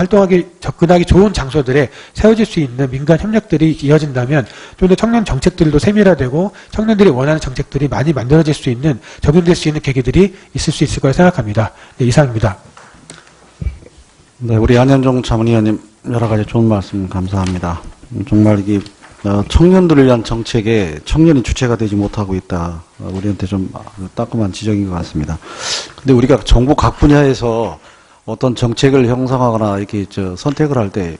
접근하기 좋은 장소들에 세워질 수 있는 민간 협력들이 이어진다면 좀 더 청년 정책들도 세밀화되고 청년들이 원하는 정책들이 많이 만들어질 수 있는 적용될 수 있는 계기들이 있을 수 있을 거라 생각합니다. 네, 이상입니다. 네, 우리 안현종 자문위원님 여러 가지 좋은 말씀 감사합니다. 정말 이게 청년들을 위한 정책에 청년이 주체가 되지 못하고 있다. 우리한테 좀 따끔한 지적인 것 같습니다. 근데 우리가 정부 각 분야에서 어떤 정책을 형성하거나 이렇게 선택을 할 때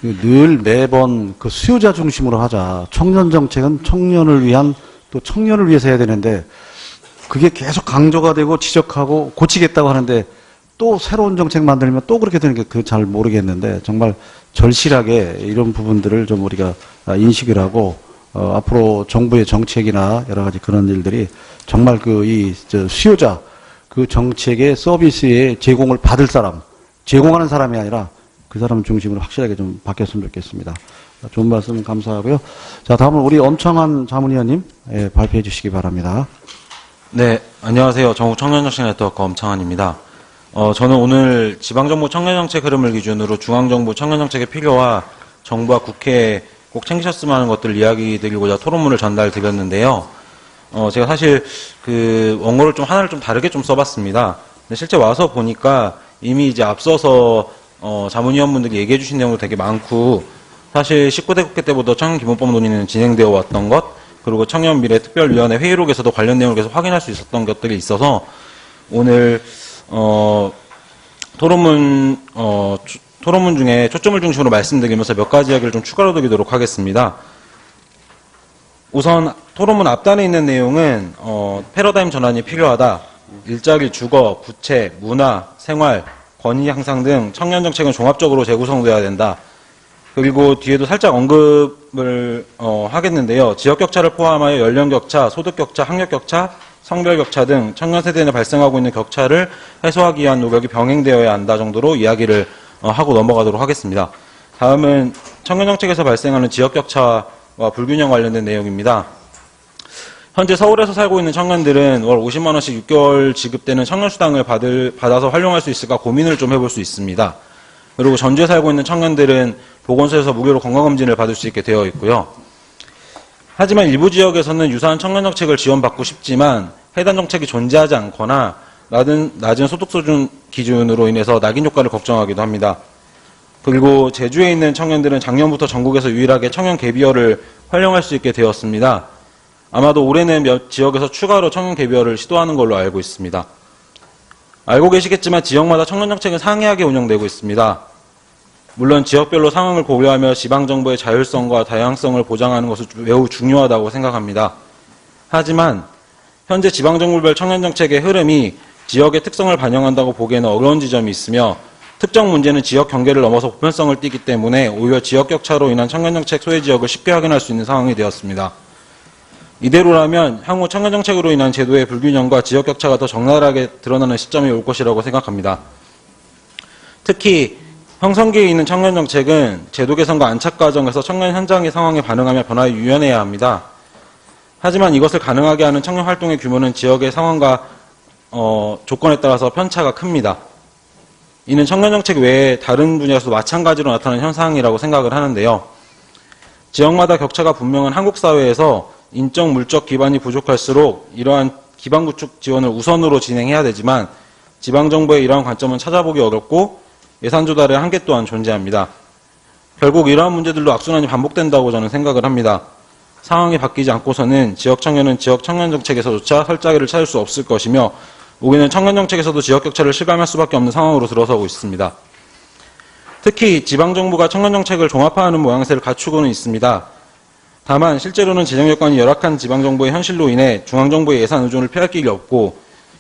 늘 매번 그 수요자 중심으로 하자. 청년 정책은 청년을 위한 또 청년을 위해서 해야 되는데 그게 계속 강조가 되고 지적하고 고치겠다고 하는데 또 새로운 정책 만들면 또 그렇게 되는 게 잘 모르겠는데 정말 절실하게 이런 부분들을 좀 우리가 인식을 하고 앞으로 정부의 정책이나 여러 가지 그런 일들이 정말 수요자 그 정책의 서비스의 제공을 받을 사람, 제공하는 사람이 아니라 그 사람 중심으로 확실하게 좀 바뀌었으면 좋겠습니다. 좋은 말씀 감사하고요. 자, 다음은 우리 엄청한 자문위원님 발표해 주시기 바랍니다. 네, 안녕하세요. 전국 청년정책 네트워크 엄창환입니다. 저는 오늘 지방정부 청년정책 흐름을 기준으로 중앙정부 청년정책의 필요와 정부와 국회에 꼭 챙기셨으면 하는 것들을 이야기 드리고자 토론문을 전달 드렸는데요. 제가 사실 원고를 하나를 다르게 써봤습니다. 근데 실제 와서 보니까 이미 이제 앞서서 자문위원분들이 얘기해 주신 내용도 되게 많고, 사실 19대 국회 때부터 청년기본법 논의는 진행되어 왔던 것, 그리고 청년미래특별위원회 회의록에서도 관련 내용을 계속 확인할 수 있었던 것들이 있어서 오늘 토론문 중에 초점을 중심으로 말씀드리면서 몇 가지 이야기를 좀 추가로 드리도록 하겠습니다. 우선 토론문 앞단에 있는 내용은 패러다임 전환이 필요하다. 일자리, 주거, 부채, 문화, 생활, 권위 향상 등 청년 정책은 종합적으로 재구성돼야 된다. 그리고 뒤에도 살짝 언급을 하겠는데요. 지역 격차를 포함하여 연령 격차, 소득 격차, 학력 격차, 성별 격차 등 청년 세대 내 발생하고 있는 격차를 해소하기 위한 노력이 병행되어야 한다 정도로 이야기를 하고 넘어가도록 하겠습니다. 다음은 청년 정책에서 발생하는 지역 격차와 불균형 관련된 내용입니다. 현재 서울에서 살고 있는 청년들은 월 50만 원씩 6개월 지급되는 청년수당을 받아서 활용할 수 있을까 고민을 좀 해볼 수 있습니다. 그리고 전주에 살고 있는 청년들은 보건소에서 무료로 건강검진을 받을 수 있게 되어 있고요. 하지만 일부 지역에서는 유사한 청년 정책을 지원받고 싶지만 해당 정책이 존재하지 않거나 낮은 소득 수준 기준으로 인해서 낙인 효과를 걱정하기도 합니다. 그리고 제주에 있는 청년들은 작년부터 전국에서 유일하게 청년 갭이어를 활용할 수 있게 되었습니다. 아마도 올해는 몇 지역에서 추가로 청년 갭이어를 시도하는 걸로 알고 있습니다. 알고 계시겠지만 지역마다 청년 정책은 상이하게 운영되고 있습니다. 물론 지역별로 상황을 고려하며 지방정부의 자율성과 다양성을 보장하는 것은 매우 중요하다고 생각합니다. 하지만 현재 지방정부별 청년정책의 흐름이 지역의 특성을 반영한다고 보기에는 어려운 지점이 있으며 특정 문제는 지역 경계를 넘어서 보편성을 띠기 때문에 오히려 지역 격차로 인한 청년정책 소외 지역을 쉽게 확인할 수 있는 상황이 되었습니다. 이대로라면 향후 청년정책으로 인한 제도의 불균형과 지역 격차가 더 적나라하게 드러나는 시점이 올 것이라고 생각합니다. 특히 형성기에 있는 청년정책은 제도 개선과 안착 과정에서 청년 현장의 상황에 반응하며 변화에 유연해야 합니다. 하지만 이것을 가능하게 하는 청년 활동의 규모는 지역의 상황과 조건에 따라서 편차가 큽니다. 이는 청년정책 외에 다른 분야에서도 마찬가지로 나타나는 현상이라고 생각을 하는데요. 지역마다 격차가 분명한 한국 사회에서 인적, 물적 기반이 부족할수록 이러한 기반 구축 지원을 우선으로 진행해야 되지만 지방정부의 이러한 관점은 찾아보기 어렵고 예산 조달의 한계 또한 존재합니다. 결국 이러한 문제들로 악순환이 반복된다고 저는 생각을 합니다. 상황이 바뀌지 않고서는 지역 청년은 지역 청년정책에서조차 설 자리를 찾을 수 없을 것이며 우리는 청년정책에서도 지역 격차를 실감할 수밖에 없는 상황으로 들어서고 있습니다. 특히 지방정부가 청년정책을 종합화하는 모양새를 갖추고는 있습니다. 다만 실제로는 재정 여건이 열악한 지방정부의 현실로 인해 중앙정부의 예산 의존을 피할 길이 없고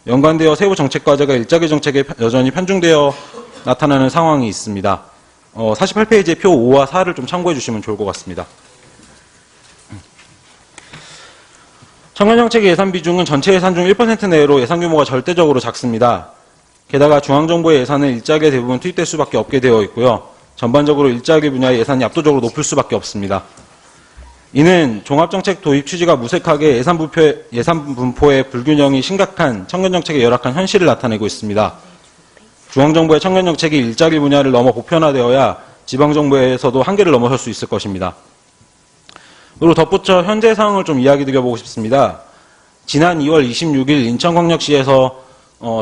연관되어 세부 정책 과제가 일자리 정책에 여전히 편중되어 나타나는 상황이 있습니다. 48페이지의 표 5와 4를 좀 참고해 주시면 좋을 것 같습니다. 청년정책의 예산 비중은 전체 예산 중 1% 내로 예산 규모가 절대적으로 작습니다. 게다가 중앙정부의 예산은 일자리에 대부분 투입될 수밖에 없게 되어 있고요. 전반적으로 일자리 분야의 예산이 압도적으로 높을 수밖에 없습니다. 이는 종합정책 도입 취지가 무색하게 예산 분포의 불균형이 심각한 청년정책의 열악한 현실을 나타내고 있습니다. 중앙정부의 청년정책이 일자리 분야를 넘어 보편화되어야 지방정부에서도 한계를 넘어설 수 있을 것입니다. 그리고 덧붙여 현재 상황을 좀 이야기 드려보고 싶습니다. 지난 2월 26일 인천광역시에서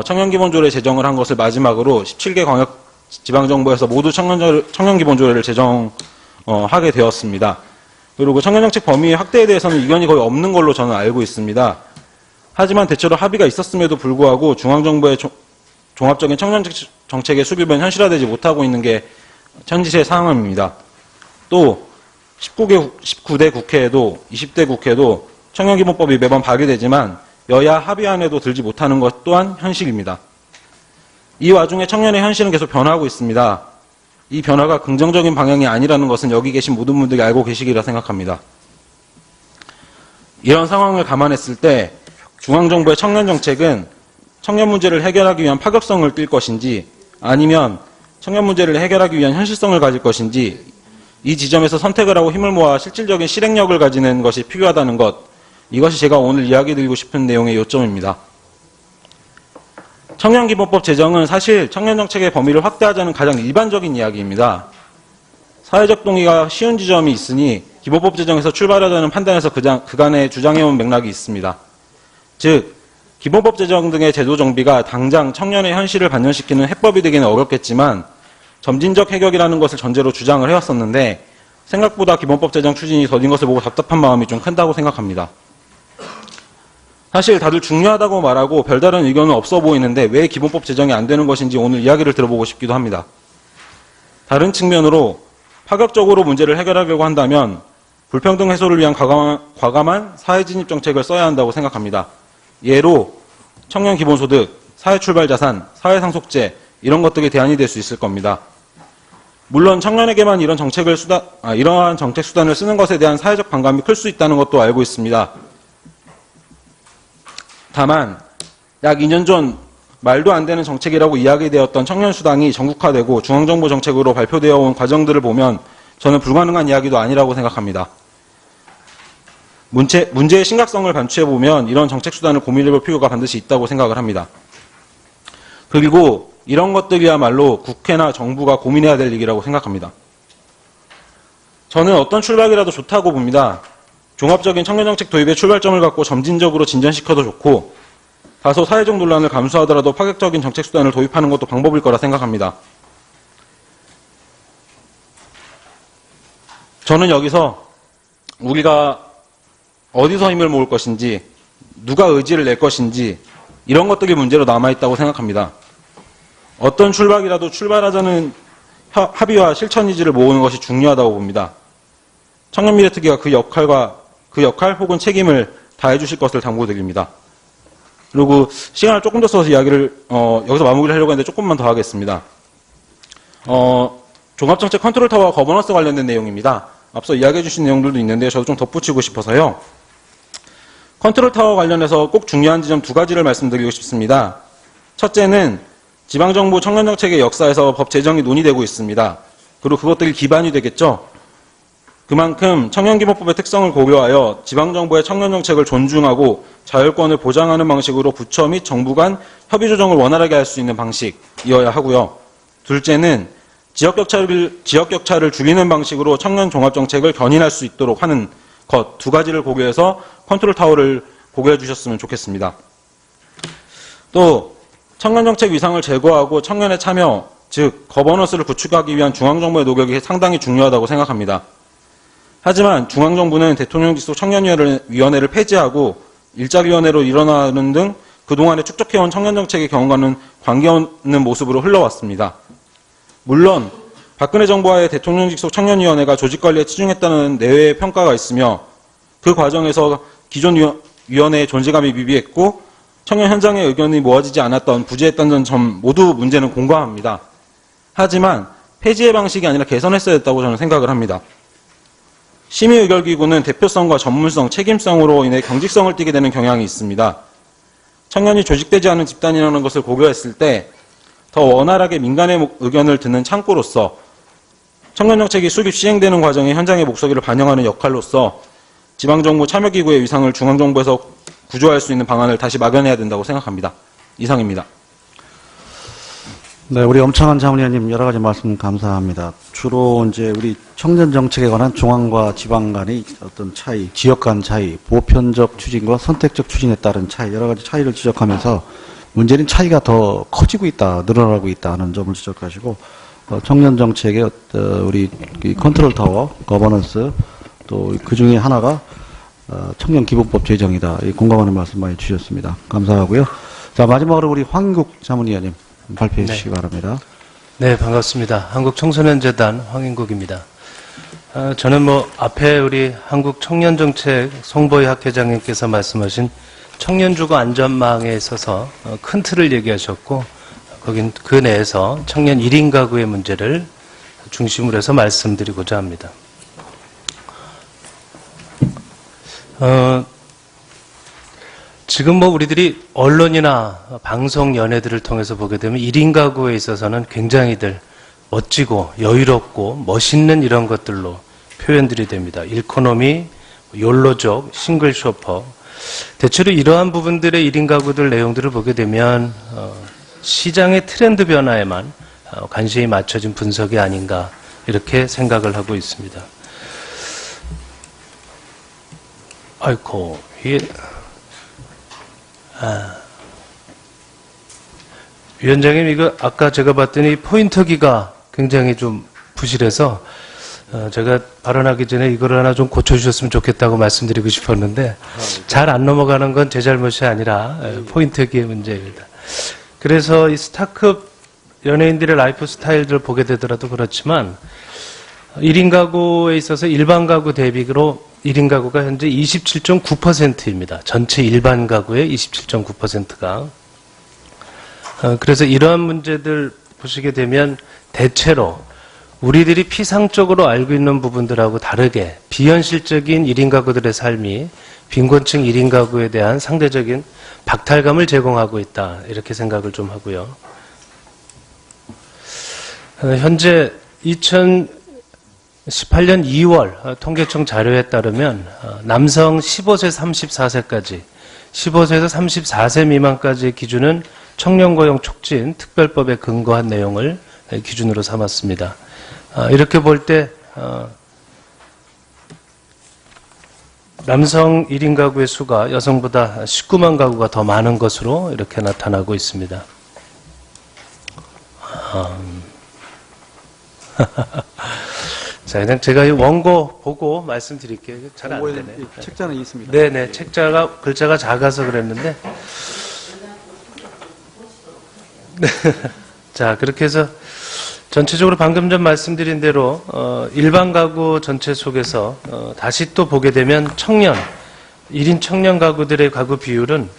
청년기본조례 제정을 한 것을 마지막으로 17개 광역 지방정부에서 모두 청년기본조례를 제정하게 되었습니다. 그리고 청년정책 범위 확대에 대해서는 이견이 거의 없는 걸로 저는 알고 있습니다. 하지만 대체로 합의가 있었음에도 불구하고 중앙정부의 종합적인 청년정책의 수립은 현실화되지 못하고 있는 게 현지의 상황입니다. 또 19대 국회에도 20대 국회도 청년기본법이 매번 발의되지만 여야 합의안에도 들지 못하는 것 또한 현실입니다. 이 와중에 청년의 현실은 계속 변화하고 있습니다. 이 변화가 긍정적인 방향이 아니라는 것은 여기 계신 모든 분들이 알고 계시리라 생각합니다. 이런 상황을 감안했을 때 중앙정부의 청년정책은 청년 문제를 해결하기 위한 파격성을 띨 것인지 아니면 청년 문제를 해결하기 위한 현실성을 가질 것인지 이 지점에서 선택을 하고 힘을 모아 실질적인 실행력을 가지는 것이 필요하다는 것, 이것이 제가 오늘 이야기 드리고 싶은 내용의 요점입니다. 청년기본법 제정은 사실 청년정책의 범위를 확대하자는 가장 일반적인 이야기입니다. 사회적 동의가 쉬운 지점이 있으니 기본법 제정에서 출발하자는 판단에서 그간의 주장해온 맥락이 있습니다. 즉 기본법 제정 등의 제도 정비가 당장 청년의 현실을 반영시키는 해법이 되기는 어렵겠지만 점진적 해결이라는 것을 전제로 주장을 해왔었는데 생각보다 기본법 제정 추진이 더딘 것을 보고 답답한 마음이 좀 큰다고 생각합니다. 사실 다들 중요하다고 말하고 별다른 의견은 없어 보이는데 왜 기본법 제정이 안 되는 것인지 오늘 이야기를 들어보고 싶기도 합니다. 다른 측면으로 파격적으로 문제를 해결하려고 한다면 불평등 해소를 위한 과감한 사회진입 정책을 써야 한다고 생각합니다. 예로 청년 기본소득, 사회출발자산, 사회상속제 이런 것들이 대안이 될 수 있을 겁니다. 물론 청년에게만 이러한 정책 수단을 쓰는 것에 대한 사회적 반감이 클 수 있다는 것도 알고 있습니다. 다만 약 2년 전 말도 안 되는 정책이라고 이야기되었던 청년수당이 전국화되고 중앙정부 정책으로 발표되어 온 과정들을 보면 저는 불가능한 이야기도 아니라고 생각합니다. 문제의 심각성을 반추해보면 이런 정책 수단을 고민해볼 필요가 반드시 있다고 생각을 합니다. 그리고 이런 것들이야말로 국회나 정부가 고민해야 될 얘기라고 생각합니다. 저는 어떤 출발이라도 좋다고 봅니다. 종합적인 청년정책 도입의 출발점을 갖고 점진적으로 진전시켜도 좋고 다소 사회적 논란을 감수하더라도 파격적인 정책 수단을 도입하는 것도 방법일 거라 생각합니다. 저는 여기서 우리가 어디서 힘을 모을 것인지 누가 의지를 낼 것인지 이런 것들이 문제로 남아있다고 생각합니다. 어떤 출발이라도 출발하자는 합의와 실천 의지를 모으는 것이 중요하다고 봅니다. 청년미래특위가 그 역할 혹은 책임을 다해 주실 것을 당부드립니다. 그리고 시간을 조금 더 써서 이야기를 여기서 마무리를 하려고 했는데 조금만 더 하겠습니다. 종합정책 컨트롤타워와 거버넌스 관련된 내용입니다. 앞서 이야기해 주신 내용들도 있는데 저도 좀 덧붙이고 싶어서요. 컨트롤타워 관련해서 꼭 중요한 지점 두 가지를 말씀드리고 싶습니다. 첫째는 지방정부 청년정책의 역사에서 법 제정이 논의되고 있습니다. 그리고 그것들이 기반이 되겠죠. 그만큼 청년기본법의 특성을 고려하여 지방정부의 청년정책을 존중하고 자율권을 보장하는 방식으로 부처 및 정부 간 협의조정을 원활하게 할 수 있는 방식이어야 하고요. 둘째는 지역격차를 줄이는 방식으로 청년종합정책을 견인할 수 있도록 하는 것 두 가지를 고려해서 컨트롤타워를 고려해 주셨으면 좋겠습니다. 또 청년정책 위상을 제고하고 청년의 참여, 즉 거버넌스를 구축하기 위한 중앙정부의 노력이 상당히 중요하다고 생각합니다. 하지만 중앙정부는 대통령 직속 청년위원회를 폐지하고 일자리위원회로 일어나는 등 그동안에 축적해온 청년정책의 경험과는 관계없는 모습으로 흘러왔습니다. 물론 박근혜 정부와의 대통령 직속 청년위원회가 조직관리에 치중했다는 내외의 평가가 있으며 그 과정에서 기존 위원회의 존재감이 미비했고 청년 현장의 의견이 모아지지 않았던 부재했던 점 모두 문제는 공감합니다. 하지만 폐지의 방식이 아니라 개선했어야 했다고 저는 생각을 합니다. 심의의결기구는 대표성과 전문성, 책임성으로 인해 경직성을 띠게 되는 경향이 있습니다. 청년이 조직되지 않은 집단이라는 것을 고려했을 때 더 원활하게 민간의 의견을 듣는 창구로서 청년정책이 수립 시행되는 과정에 현장의 목소리를 반영하는 역할로서 지방정부 참여기구의 위상을 중앙정부에서 구조할 수 있는 방안을 다시 마련해야 된다고 생각합니다. 이상입니다. 네, 우리 엄청한 자문위원님 여러 가지 말씀 감사합니다. 주로 이제 우리 청년 정책에 관한 중앙과 지방 간의 어떤 차이, 지역 간 차이, 보편적 추진과 선택적 추진에 따른 차이, 여러 가지 차이를 지적하면서 문제는 차이가 더 커지고 있다, 늘어나고 있다 하는 점을 지적하시고, 청년 정책의 우리 컨트롤 타워, 거버넌스, 또 그 중에 하나가 청년 기본법 제정이다. 공감하는 말씀 많이 주셨습니다. 감사하고요. 자, 마지막으로 우리 황인국 자문위원님 발표해 주시기 바랍니다. 네, 반갑습니다. 한국청소년재단 황인국입니다. 저는 앞에 우리 한국청년정책 송보희 학회장님께서 말씀하신 청년주거 안전망에 있어서 큰 틀을 얘기하셨고, 거긴 그 내에서 청년 1인 가구의 문제를 중심으로 해서 말씀드리고자 합니다. 지금 우리들이 언론이나 방송 연예들을 통해서 보게 되면 1인 가구에 있어서는 굉장히들 멋지고 여유롭고 멋있는 이런 것들로 표현들이 됩니다. 일코노미, 욜로족, 싱글 쇼퍼. 대체로 이러한 부분들의 1인 가구들 내용들을 보게 되면 시장의 트렌드 변화에만 관심이 맞춰진 분석이 아닌가 이렇게 생각을 하고 있습니다. 아이고, 이게 위원장님, 이거 아까 제가 봤더니 포인터기가 굉장히 좀 부실해서 제가 발언하기 전에 이거를 하나 좀 고쳐주셨으면 좋겠다고 말씀드리고 싶었는데 잘 안 넘어가는 건 제 잘못이 아니라 포인터기의 문제입니다. 그래서 이 스타급 연예인들의 라이프 스타일들을 보게 되더라도 그렇지만 1인 가구에 있어서 일반 가구 대비로 1인 가구가 현재 27.9%입니다. 전체 일반 가구의 27.9%가. 그래서 이러한 문제들 보시게 되면 대체로 우리들이 피상적으로 알고 있는 부분들하고 다르게 비현실적인 1인 가구들의 삶이 빈곤층 1인 가구에 대한 상대적인 박탈감을 제공하고 있다. 이렇게 생각을 좀 하고요. 현재 2018년 2월 통계청 자료에 따르면 남성 15세 34세까지 15세에서 34세 미만까지의 기준은 청년고용 촉진 특별법에 근거한 내용을 기준으로 삼았습니다. 이렇게 볼 때 남성 1인 가구의 수가 여성보다 19만 가구가 더 많은 것으로 이렇게 나타나고 있습니다. 자, 그냥 제가 이 원고 보고 말씀드릴게요. 잘 안 되네. 책자는 있습니다. 네네, 글자가 작아서 그랬는데. 자, 그렇게 해서 전체적으로 방금 전 말씀드린 대로 일반 가구 전체 속에서 다시 또 보게 되면 1인 청년 가구들의 가구 비율은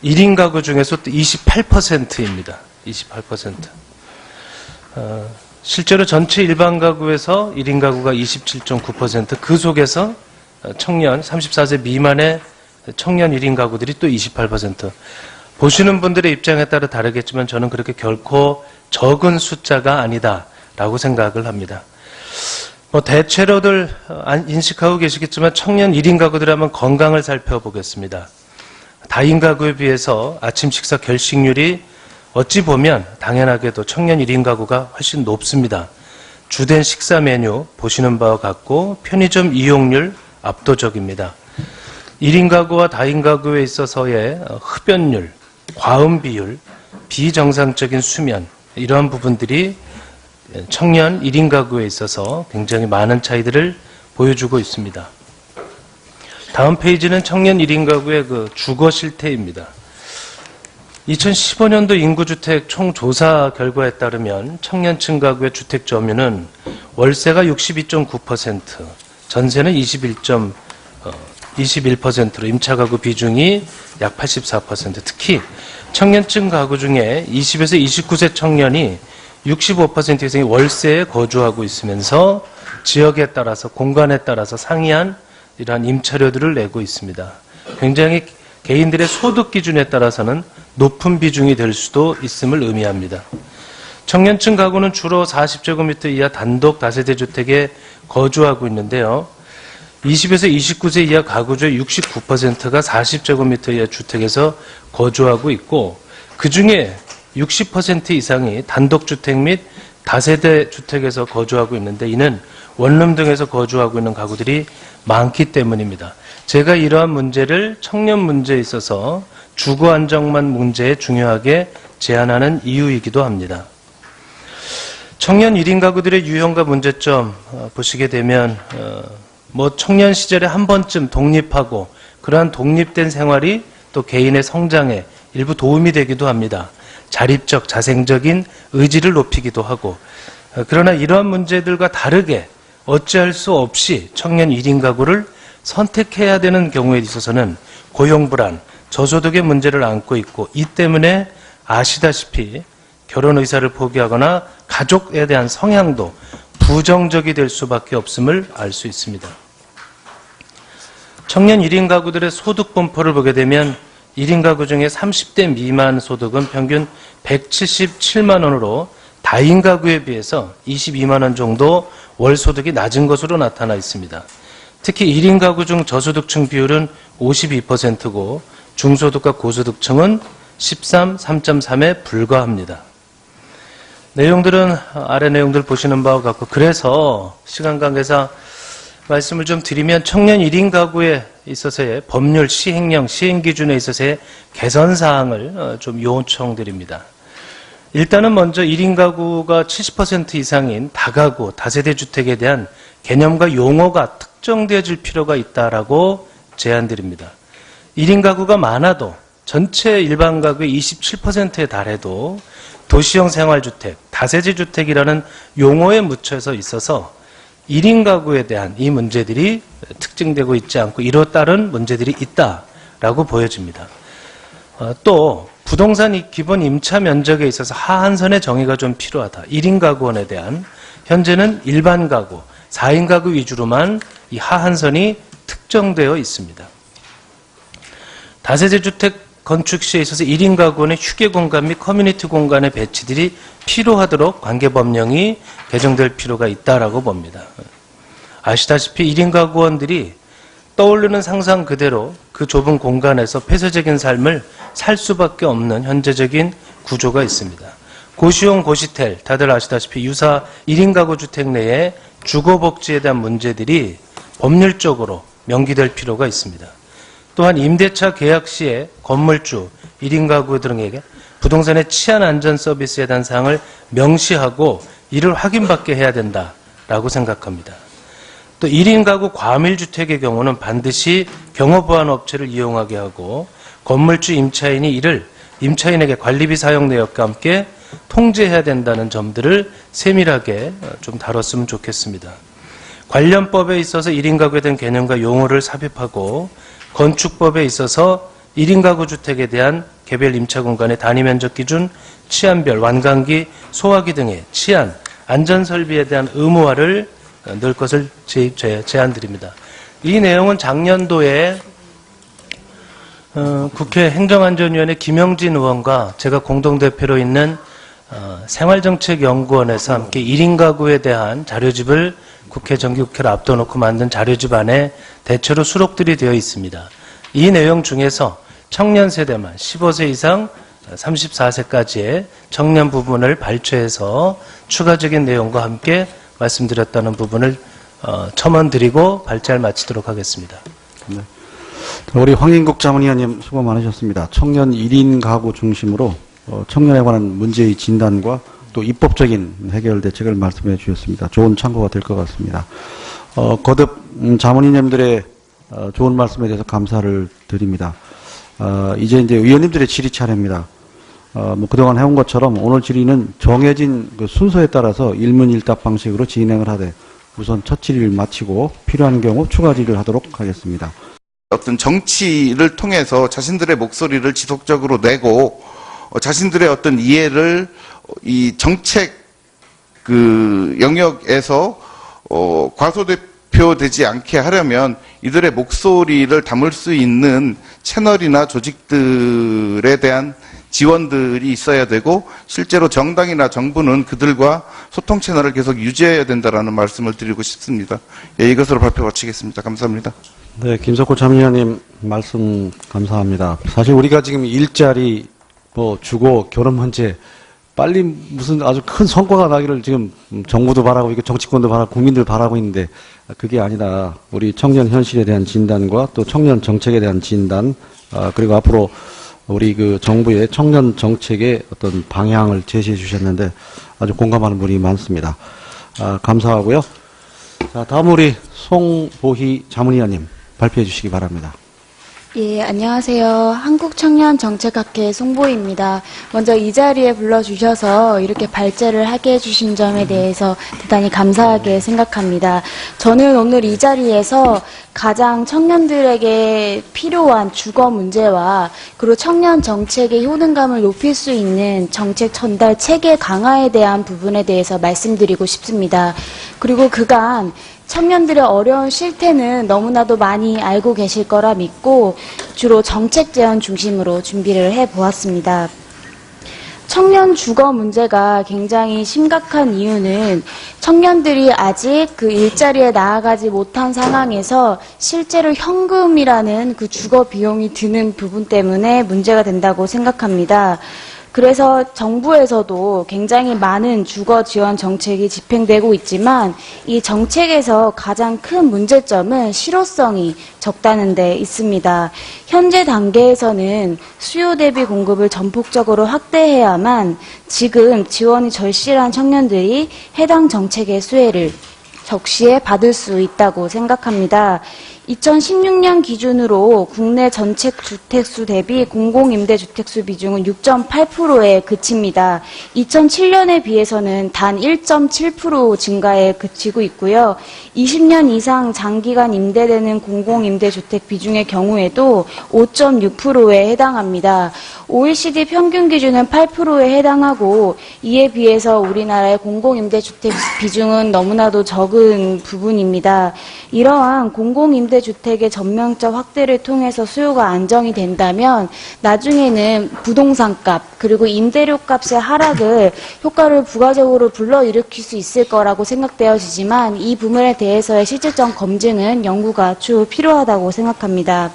1인 가구 중에서 또 28%입니다. 28%. 실제로 전체 일반 가구에서 1인 가구가 27.9%, 그 속에서 청년, 34세 미만의 청년 1인 가구들이 또 28%. 보시는 분들의 입장에 따라 다르겠지만 저는 그렇게 결코 적은 숫자가 아니다라고 생각을 합니다. 대체로들 인식하고 계시겠지만 청년 1인 가구들의 한번 건강을 살펴보겠습니다. 다인 가구에 비해서 아침 식사 결식률이 어찌 보면 당연하게도 청년 1인 가구가 훨씬 높습니다. 주된 식사 메뉴 보시는 바와 같고 편의점 이용률 압도적입니다. 1인 가구와 다인 가구에 있어서의 흡연율, 과음 비율, 비정상적인 수면 이러한 부분들이 청년 1인 가구에 있어서 굉장히 많은 차이들을 보여주고 있습니다. 다음 페이지는 청년 1인 가구의 그 주거 실태입니다. 2015년도 인구주택 총조사 결과에 따르면 청년층 가구의 주택 점유는 월세가 62.9%, 전세는 21%로 임차 가구 비중이 약 84%, 특히 청년층 가구 중에 20에서 29세 청년이 65% 이상이 월세에 거주하고 있으면서 지역에 따라서 공간에 따라서 상이한 이러한 임차료들을 내고 있습니다. 굉장히 개인들의 소득 기준에 따라서는 높은 비중이 될 수도 있음을 의미합니다. 청년층 가구는 주로 40제곱미터 이하 단독 다세대 주택에 거주하고 있는데요. 20에서 29세 이하 가구 중에 69%가 40제곱미터 이하 주택에서 거주하고 있고 그 중에 60% 이상이 단독주택 및 다세대 주택에서 거주하고 있는데 이는 원룸 등에서 거주하고 있는 가구들이 많기 때문입니다. 제가 이러한 문제를 청년 문제에 있어서 주거 안정망 문제에 중요하게 제안하는 이유이기도 합니다. 청년 1인 가구들의 유형과 문제점 보시게 되면 청년 시절에 한 번쯤 독립하고 그러한 독립된 생활이 또 개인의 성장에 일부 도움이 되기도 합니다. 자립적, 자생적인 의지를 높이기도 하고 그러나 이러한 문제들과 다르게 어찌할 수 없이 청년 1인 가구를 선택해야 되는 경우에 있어서는 고용불안, 저소득의 문제를 안고 있고 이 때문에 아시다시피 결혼 의사를 포기하거나 가족에 대한 성향도 부정적이 될 수밖에 없음을 알 수 있습니다. 청년 1인 가구들의 소득 분포를 보게 되면 1인 가구 중에 30대 미만 소득은 평균 177만 원으로 다인 가구에 비해서 22만 원 정도 월 소득이 낮은 것으로 나타나 있습니다. 특히 1인 가구 중 저소득층 비율은 52%고 중소득과 고소득층은 3.3%에 불과합니다. 내용들은 아래 내용들 보시는 바와 같고 그래서 시간 관계상 말씀을 좀 드리면 청년 1인 가구에 있어서의 법률 시행령 시행 기준에 있어서의 개선 사항을 좀 요청드립니다. 일단은 먼저 1인 가구가 70% 이상인 다가구, 다세대 주택에 대한 개념과 용어가 특정되어질 필요가 있다라고 제안드립니다. 1인 가구가 많아도 전체 일반 가구의 27%에 달해도 도시형 생활주택, 다세대 주택이라는 용어에 묻혀서 있어서 1인 가구에 대한 이 문제들이 특징되고 있지 않고 이로 따른 문제들이 있다라고 보여집니다. 또 부동산 기본 임차 면적에 있어서 하한선의 정의가 좀 필요하다. 1인 가구원에 대한 현재는 일반 가구, 4인 가구 위주로만 이 하한선이 특정되어 있습니다. 다세대 주택 건축 시에 있어서 1인 가구원의 휴게 공간 및 커뮤니티 공간의 배치들이 필요하도록 관계법령이 개정될 필요가 있다라고 봅니다. 아시다시피 1인 가구원들이 떠오르는 상상 그대로 그 좁은 공간에서 폐쇄적인 삶을 살 수밖에 없는 현재적인 구조가 있습니다. 고시용 고시텔, 다들 아시다시피 유사 1인 가구 주택 내에 주거복지에 대한 문제들이 법률적으로 명기될 필요가 있습니다. 또한 임대차 계약 시에 건물주, 1인 가구 등에게 부동산의 치안 안전 서비스에 대한 사항을 명시하고 이를 확인받게 해야 된다라고 생각합니다. 또 1인 가구 과밀주택의 경우는 반드시 경호보안 업체를 이용하게 하고 건물주 임차인이 이를 임차인에게 관리비 사용 내역과 함께 통제해야 된다는 점들을 세밀하게 좀 다뤘으면 좋겠습니다. 관련법에 있어서 1인 가구에 대한 개념과 용어를 삽입하고 건축법에 있어서 1인 가구 주택에 대한 개별 임차 공간의 단위 면적 기준, 치안별, 완강기, 소화기 등의 치안, 안전 설비에 대한 의무화를 넣을 것을 제안드립니다. 이 내용은 작년도에 국회 행정안전위원회 김영진 의원과 제가 공동대표로 있는 생활정책연구원에서 함께 1인 가구에 대한 자료집을 국회 정기국회를 앞둬놓고 만든 자료집 안에 대체로 수록들이 되어 있습니다. 이 내용 중에서 청년 세대만 15세 이상 34세까지의 청년 부분을 발췌해서 추가적인 내용과 함께 말씀드렸다는 부분을 첨언드리고 발제를 마치도록 하겠습니다. 네. 우리 황인국 자문위원님 수고 많으셨습니다. 청년 1인 가구 중심으로 청년에 관한 문제의 진단과 또 입법적인 해결 대책을 말씀해 주셨습니다. 좋은 참고가 될 것 같습니다. 거듭 자문위원님들의 좋은 말씀에 대해서 감사를 드립니다. 이제 의원님들의 질의 차례입니다. 그동안 해온 것처럼 오늘 질의는 정해진 그 순서에 따라서 일문일답 방식으로 진행을 하되 우선 첫 질의를 마치고 필요한 경우 추가 질의를 하도록 하겠습니다. 어떤 정치를 통해서 자신들의 목소리를 지속적으로 내고 자신들의 어떤 이해를 이 정책 그 영역에서 과소대표되지 않게 하려면 이들의 목소리를 담을 수 있는 채널이나 조직들에 대한 지원들이 있어야 되고 실제로 정당이나 정부는 그들과 소통 채널을 계속 유지해야 된다라는 말씀을 드리고 싶습니다. 예, 이것으로 발표 마치겠습니다. 감사합니다. 네, 김석호 자문위원님 말씀 감사합니다. 사실 우리가 지금 일자리, 주거, 결혼 문제 빨리 무슨 아주 큰 성과가 나기를 지금 정부도 바라고 있고 정치권도 바라고 국민들 바라고 있는데 그게 아니라 우리 청년 현실에 대한 진단과 또 청년 정책에 대한 진단, 그리고 앞으로 우리 그 정부의 청년 정책의 어떤 방향을 제시해 주셨는데 아주 공감하는 분이 많습니다. 감사하고요. 자, 다음 우리 송보희 자문위원님 발표해 주시기 바랍니다. 예, 안녕하세요. 한국청년정책학회 송보희입니다. 먼저 이 자리에 불러주셔서 이렇게 발제를 하게 해주신 점에 대해서 대단히 감사하게 생각합니다. 저는 오늘 이 자리에서 가장 청년들에게 필요한 주거 문제와 그리고 청년 정책의 효능감을 높일 수 있는 정책 전달 체계 강화에 대한 부분에 대해서 말씀드리고 싶습니다. 그리고 그간 청년들의 어려운 실태는 너무나도 많이 알고 계실 거라 믿고 주로 정책 제안 중심으로 준비를 해보았습니다. 청년 주거 문제가 굉장히 심각한 이유는 청년들이 아직 그 일자리에 나아가지 못한 상황에서 실제로 현금이라는 그 주거 비용이 드는 부분 때문에 문제가 된다고 생각합니다. 그래서 정부에서도 굉장히 많은 주거 지원 정책이 집행되고 있지만 이 정책에서 가장 큰 문제점은 실효성이 적다는 데 있습니다. 현재 단계에서는 수요 대비 공급을 전폭적으로 확대해야만 지금 지원이 절실한 청년들이 해당 정책의 수혜를 적시에 받을 수 있다고 생각합니다. 2016년 기준으로 국내 전체 주택수 대비 공공임대주택수 비중은 6.8%에 그칩니다. 2007년에 비해서는 단 1.7% 증가에 그치고 있고요. 20년 이상 장기간 임대되는 공공임대주택 비중의 경우에도 5.6%에 해당합니다. OECD 평균 기준은 8%에 해당하고 이에 비해서 우리나라의 공공임대주택 비중은 너무나도 적은 부분입니다. 이러한 공공임대주택의 전면적 확대를 통해서 수요가 안정이 된다면 나중에는 부동산값 그리고 임대료 값의 하락을 효과를 부가적으로 불러일으킬 수 있을 거라고 생각되어지지만 이 부분에 대해서의 실질적 검증은 연구가 추후 필요하다고 생각합니다.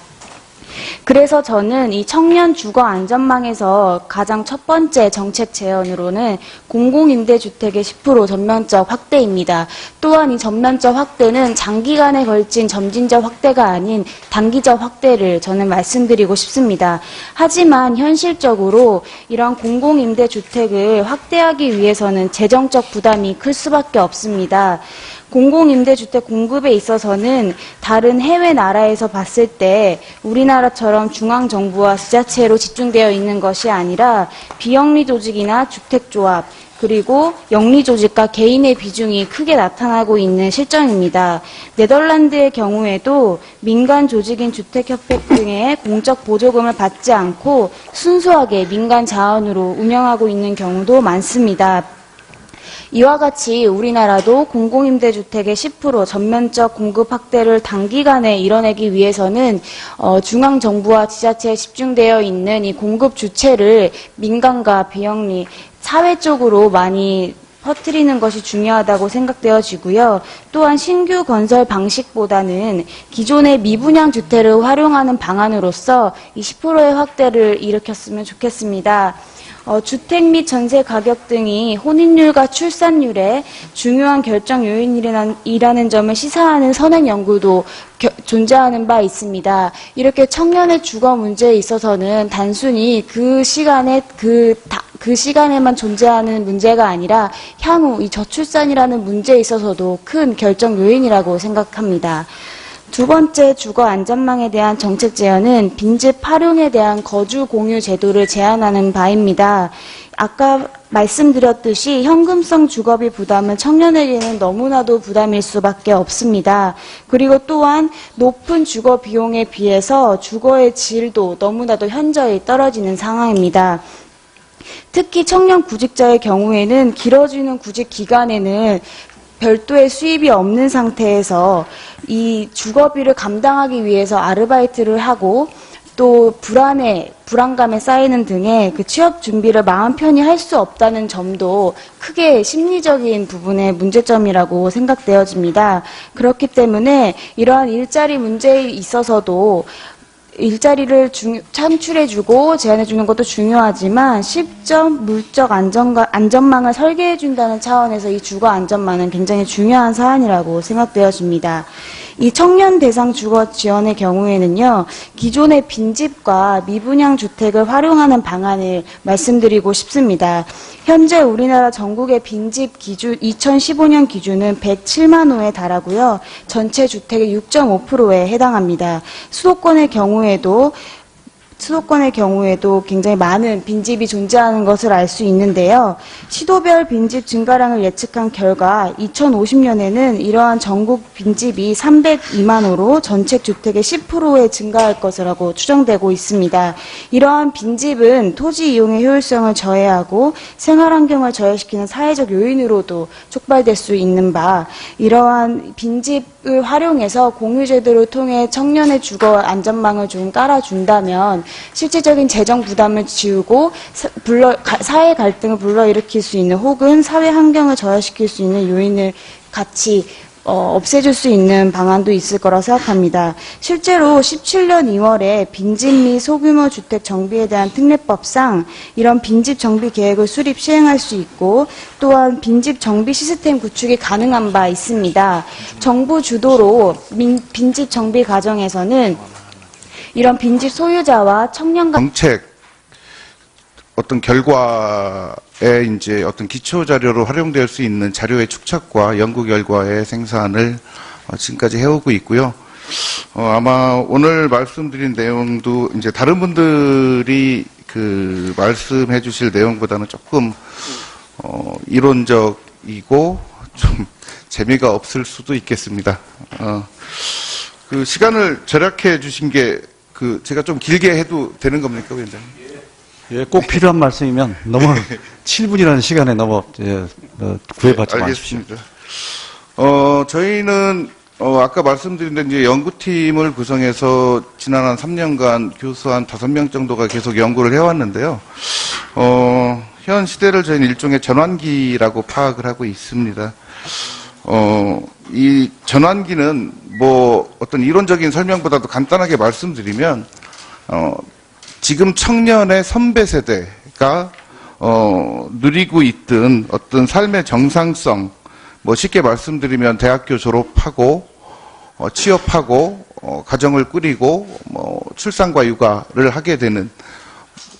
그래서 저는 이 청년 주거 안전망에서 가장 첫 번째 정책 제언으로는 공공임대주택의 10% 전면적 확대입니다. 또한 이 전면적 확대는 장기간에 걸친 점진적 확대가 아닌 단기적 확대를 저는 말씀드리고 싶습니다. 하지만 현실적으로 이런 공공임대주택을 확대하기 위해서는 재정적 부담이 클 수밖에 없습니다. 공공임대주택 공급에 있어서는 다른 해외 나라에서 봤을 때 우리나라처럼 중앙정부와 지자체로 집중되어 있는 것이 아니라 비영리 조직이나 주택조합 그리고 영리 조직과 개인의 비중이 크게 나타나고 있는 실정입니다. 네덜란드의 경우에도 민간 조직인 주택협회 등의 공적 보조금을 받지 않고 순수하게 민간 자원으로 운영하고 있는 경우도 많습니다. 이와 같이 우리나라도 공공임대주택의 10% 전면적 공급 확대를 단기간에 이뤄내기 위해서는 중앙정부와 지자체에 집중되어 있는 이 공급 주체를 민간과 비영리, 사회 쪽으로 많이 퍼뜨리는 것이 중요하다고 생각되어지고요. 또한 신규 건설 방식보다는 기존의 미분양 주택을 활용하는 방안으로서 이 10%의 확대를 일으켰으면 좋겠습니다. 주택 및 전세 가격 등이 혼인율과 출산율의 중요한 결정 요인이라는 점을 시사하는 선행 연구도 존재하는 바 있습니다. 이렇게 청년의 주거 문제에 있어서는 단순히 그 시간에만 존재하는 문제가 아니라 향후 이 저출산이라는 문제에 있어서도 큰 결정 요인이라고 생각합니다. 두 번째 주거 안전망에 대한 정책 제안은 빈집 활용에 대한 거주 공유 제도를 제안하는 바입니다. 아까 말씀드렸듯이 현금성 주거비 부담은 청년에게는 너무나도 부담일 수밖에 없습니다. 그리고 또한 높은 주거 비용에 비해서 주거의 질도 너무나도 현저히 떨어지는 상황입니다. 특히 청년 구직자의 경우에는 길어지는 구직 기간에는 별도의 수입이 없는 상태에서 이 주거비를 감당하기 위해서 아르바이트를 하고 또 불안감에 쌓이는 등의 그 취업 준비를 마음 편히 할 수 없다는 점도 크게 심리적인 부분의 문제점이라고 생각되어집니다. 그렇기 때문에 이러한 일자리 문제에 있어서도 일자리를 창출해주고 제한해주는 것도 중요하지만 실전 물적 안전망을 설계해준다는 차원에서 이 주거 안전망은 굉장히 중요한 사안이라고 생각되어집니다. 이 청년 대상 주거 지원의 경우에는요, 기존의 빈집과 미분양 주택을 활용하는 방안을 말씀드리고 싶습니다. 현재 우리나라 전국의 빈집 기준, 2015년 기준은 107만 호에 달하고요, 전체 주택의 6.5%에 해당합니다. 수도권의 경우에도 굉장히 많은 빈집이 존재하는 것을 알 수 있는데요. 시도별 빈집 증가량을 예측한 결과 2050년에는 이러한 전국 빈집이 302만 호로 전체 주택의 10%에 증가할 것이라고 추정되고 있습니다. 이러한 빈집은 토지 이용의 효율성을 저해하고 생활환경을 저해시키는 사회적 요인으로도 촉발될 수 있는 바, 이러한 빈집을 활용해서 공유제도를 통해 청년의 주거 안전망을 좀 깔아준다면 실질적인 재정 부담을 지우고 사회 갈등을 불러일으킬 수 있는 혹은 사회 환경을 저하시킬 수 있는 요인을 같이 없애줄 수 있는 방안도 있을 거라 생각합니다. 실제로 17년 2월에 빈집 및 소규모 주택 정비에 대한 특례법상 이런 빈집 정비 계획을 수립 시행할 수 있고 또한 빈집 정비 시스템 구축이 가능한 바 있습니다. 정부 주도로 빈집 정비 과정에서는 이런 빈집 소유자와 청년과 정책 어떤 결과에 이제 어떤 기초 자료로 활용될 수 있는 자료의 축적과 연구 결과의 생산을 지금까지 해오고 있고요. 아마 오늘 말씀드린 내용도 이제 다른 분들이 그 말씀해 주실 내용보다는 조금 이론적이고 좀 재미가 없을 수도 있겠습니다. 그 시간을 절약해 주신 게 제가 좀 길게 해도 되는 겁니까, 위원장님? 예, 꼭 필요한 말씀이면 너무 7분이라는 시간에 너무 구애받지 마십시오. 알겠습니다. 저희는 아까 말씀드린 대로 이제 연구팀을 구성해서 지난 한 3년간 교수 한 5명 정도가 계속 연구를 해왔는데요. 현 시대를 저희는 일종의 전환기라고 파악을 하고 있습니다. 이 전환기는 뭐 어떤 이론적인 설명보다도 간단하게 말씀드리면 지금 청년의 선배 세대가 누리고 있던 어떤 삶의 정상성, 뭐 쉽게 말씀드리면 대학교 졸업하고 취업하고 가정을 꾸리고 뭐 출산과 육아를 하게 되는,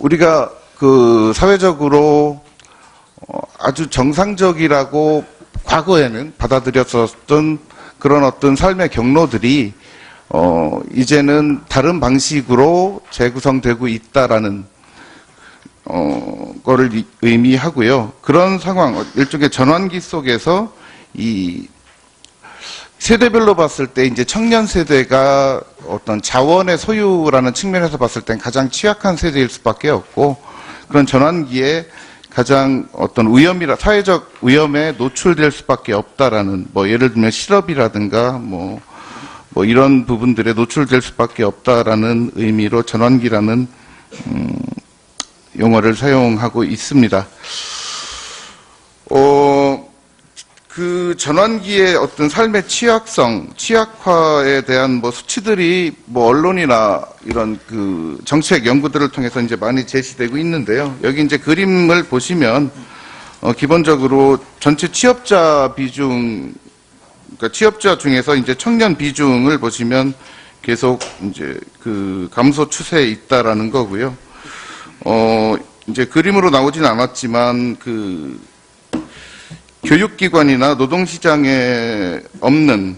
우리가 그 사회적으로 아주 정상적이라고 과거에는 받아들였었던 그런 어떤 삶의 경로들이 이제는 다른 방식으로 재구성되고 있다라는 거를 의미하고요. 그런 상황, 일종의 전환기 속에서 이 세대별로 봤을 때 이제 청년 세대가 어떤 자원의 소유라는 측면에서 봤을 땐 가장 취약한 세대일 수밖에 없고, 그런 전환기에 가장 어떤 사회적 위험에 노출될 수밖에 없다라는, 뭐 예를 들면 실업이라든가 뭐 이런 부분들에 노출될 수밖에 없다라는 의미로 전환기라는 용어를 사용하고 있습니다. 그 전환기의 어떤 삶의 취약화에 대한 뭐 수치들이 뭐 언론이나 이런 그 정책 연구들을 통해서 이제 많이 제시되고 있는데요. 여기 이제 그림을 보시면 기본적으로 전체 취업자 비중, 그러니까 취업자 중에서 이제 청년 비중을 보시면 계속 이제 그 감소 추세에 있다라는 거고요. 이제 그림으로 나오진 않았지만 그 교육기관이나 노동시장에 없는,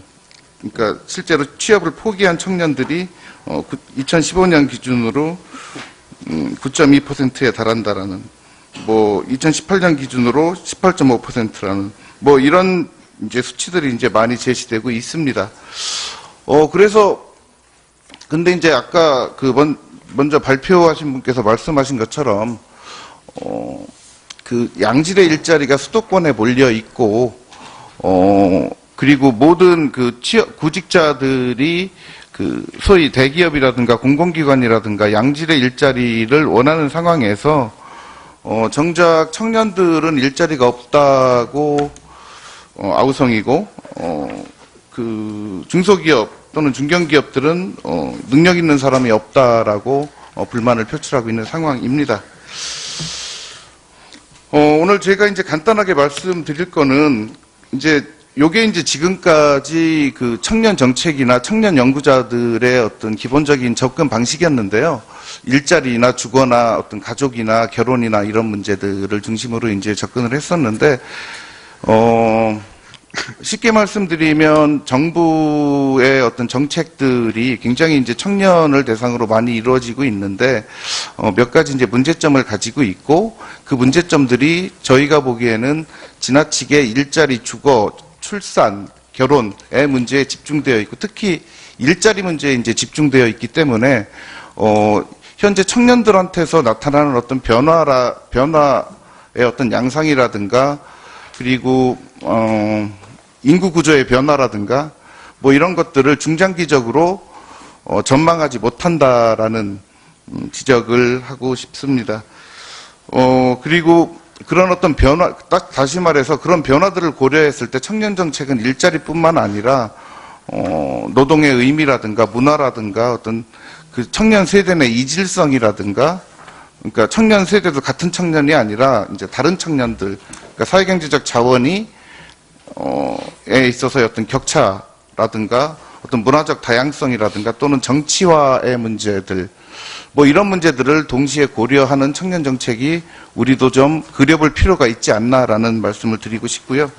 그러니까 실제로 취업을 포기한 청년들이 2015년 기준으로 9.2%에 달한다라는, 뭐 2018년 기준으로 18.5%라는 뭐 이런 이제 수치들이 이제 많이 제시되고 있습니다. 그래서 근데 이제 아까 먼저 발표하신 분께서 말씀하신 것처럼 그 양질의 일자리가 수도권에 몰려 있고, 그리고 모든 그 구직자들이 그 소위 대기업이라든가 공공기관이라든가 양질의 일자리를 원하는 상황에서, 정작 청년들은 일자리가 없다고, 아우성이고, 그 중소기업 또는 중견기업들은, 능력 있는 사람이 없다라고, 불만을 표출하고 있는 상황입니다. 오늘 제가 이제 간단하게 말씀드릴 거는 요게 이제 지금까지 그 청년 정책이나 청년 연구자들의 어떤 기본적인 접근 방식이었는데요. 일자리나 주거나 어떤 가족이나 결혼이나 이런 문제들을 중심으로 이제 접근을 했었는데, 쉽게 말씀드리면 정부의 어떤 정책들이 굉장히 이제 청년을 대상으로 많이 이루어지고 있는데, 몇 가지 이제 문제점을 가지고 있고, 그 문제점들이 저희가 보기에는 지나치게 일자리, 주거, 출산, 결혼의 문제에 집중되어 있고, 특히 일자리 문제에 이제 집중되어 있기 때문에, 현재 청년들한테서 나타나는 어떤 변화의 어떤 양상이라든가, 그리고, 인구 구조의 변화라든가, 뭐 이런 것들을 중장기적으로, 전망하지 못한다라는 지적을 하고 싶습니다. 그리고 그런 어떤 다시 말해서 그런 변화들을 고려했을 때 청년 정책은 일자리뿐만 아니라, 노동의 의미라든가 문화라든가 어떤 그 청년 세대 내 이질성이라든가, 그러니까 청년 세대도 같은 청년이 아니라 이제 다른 청년들, 그러니까 사회경제적 자원이 에 있어서의 어떤 격차라든가 어떤 문화적 다양성이라든가 또는 정치화의 문제들, 뭐 이런 문제들을 동시에 고려하는 청년 정책이 우리도 좀 그려볼 필요가 있지 않나라는 말씀을 드리고 싶고요.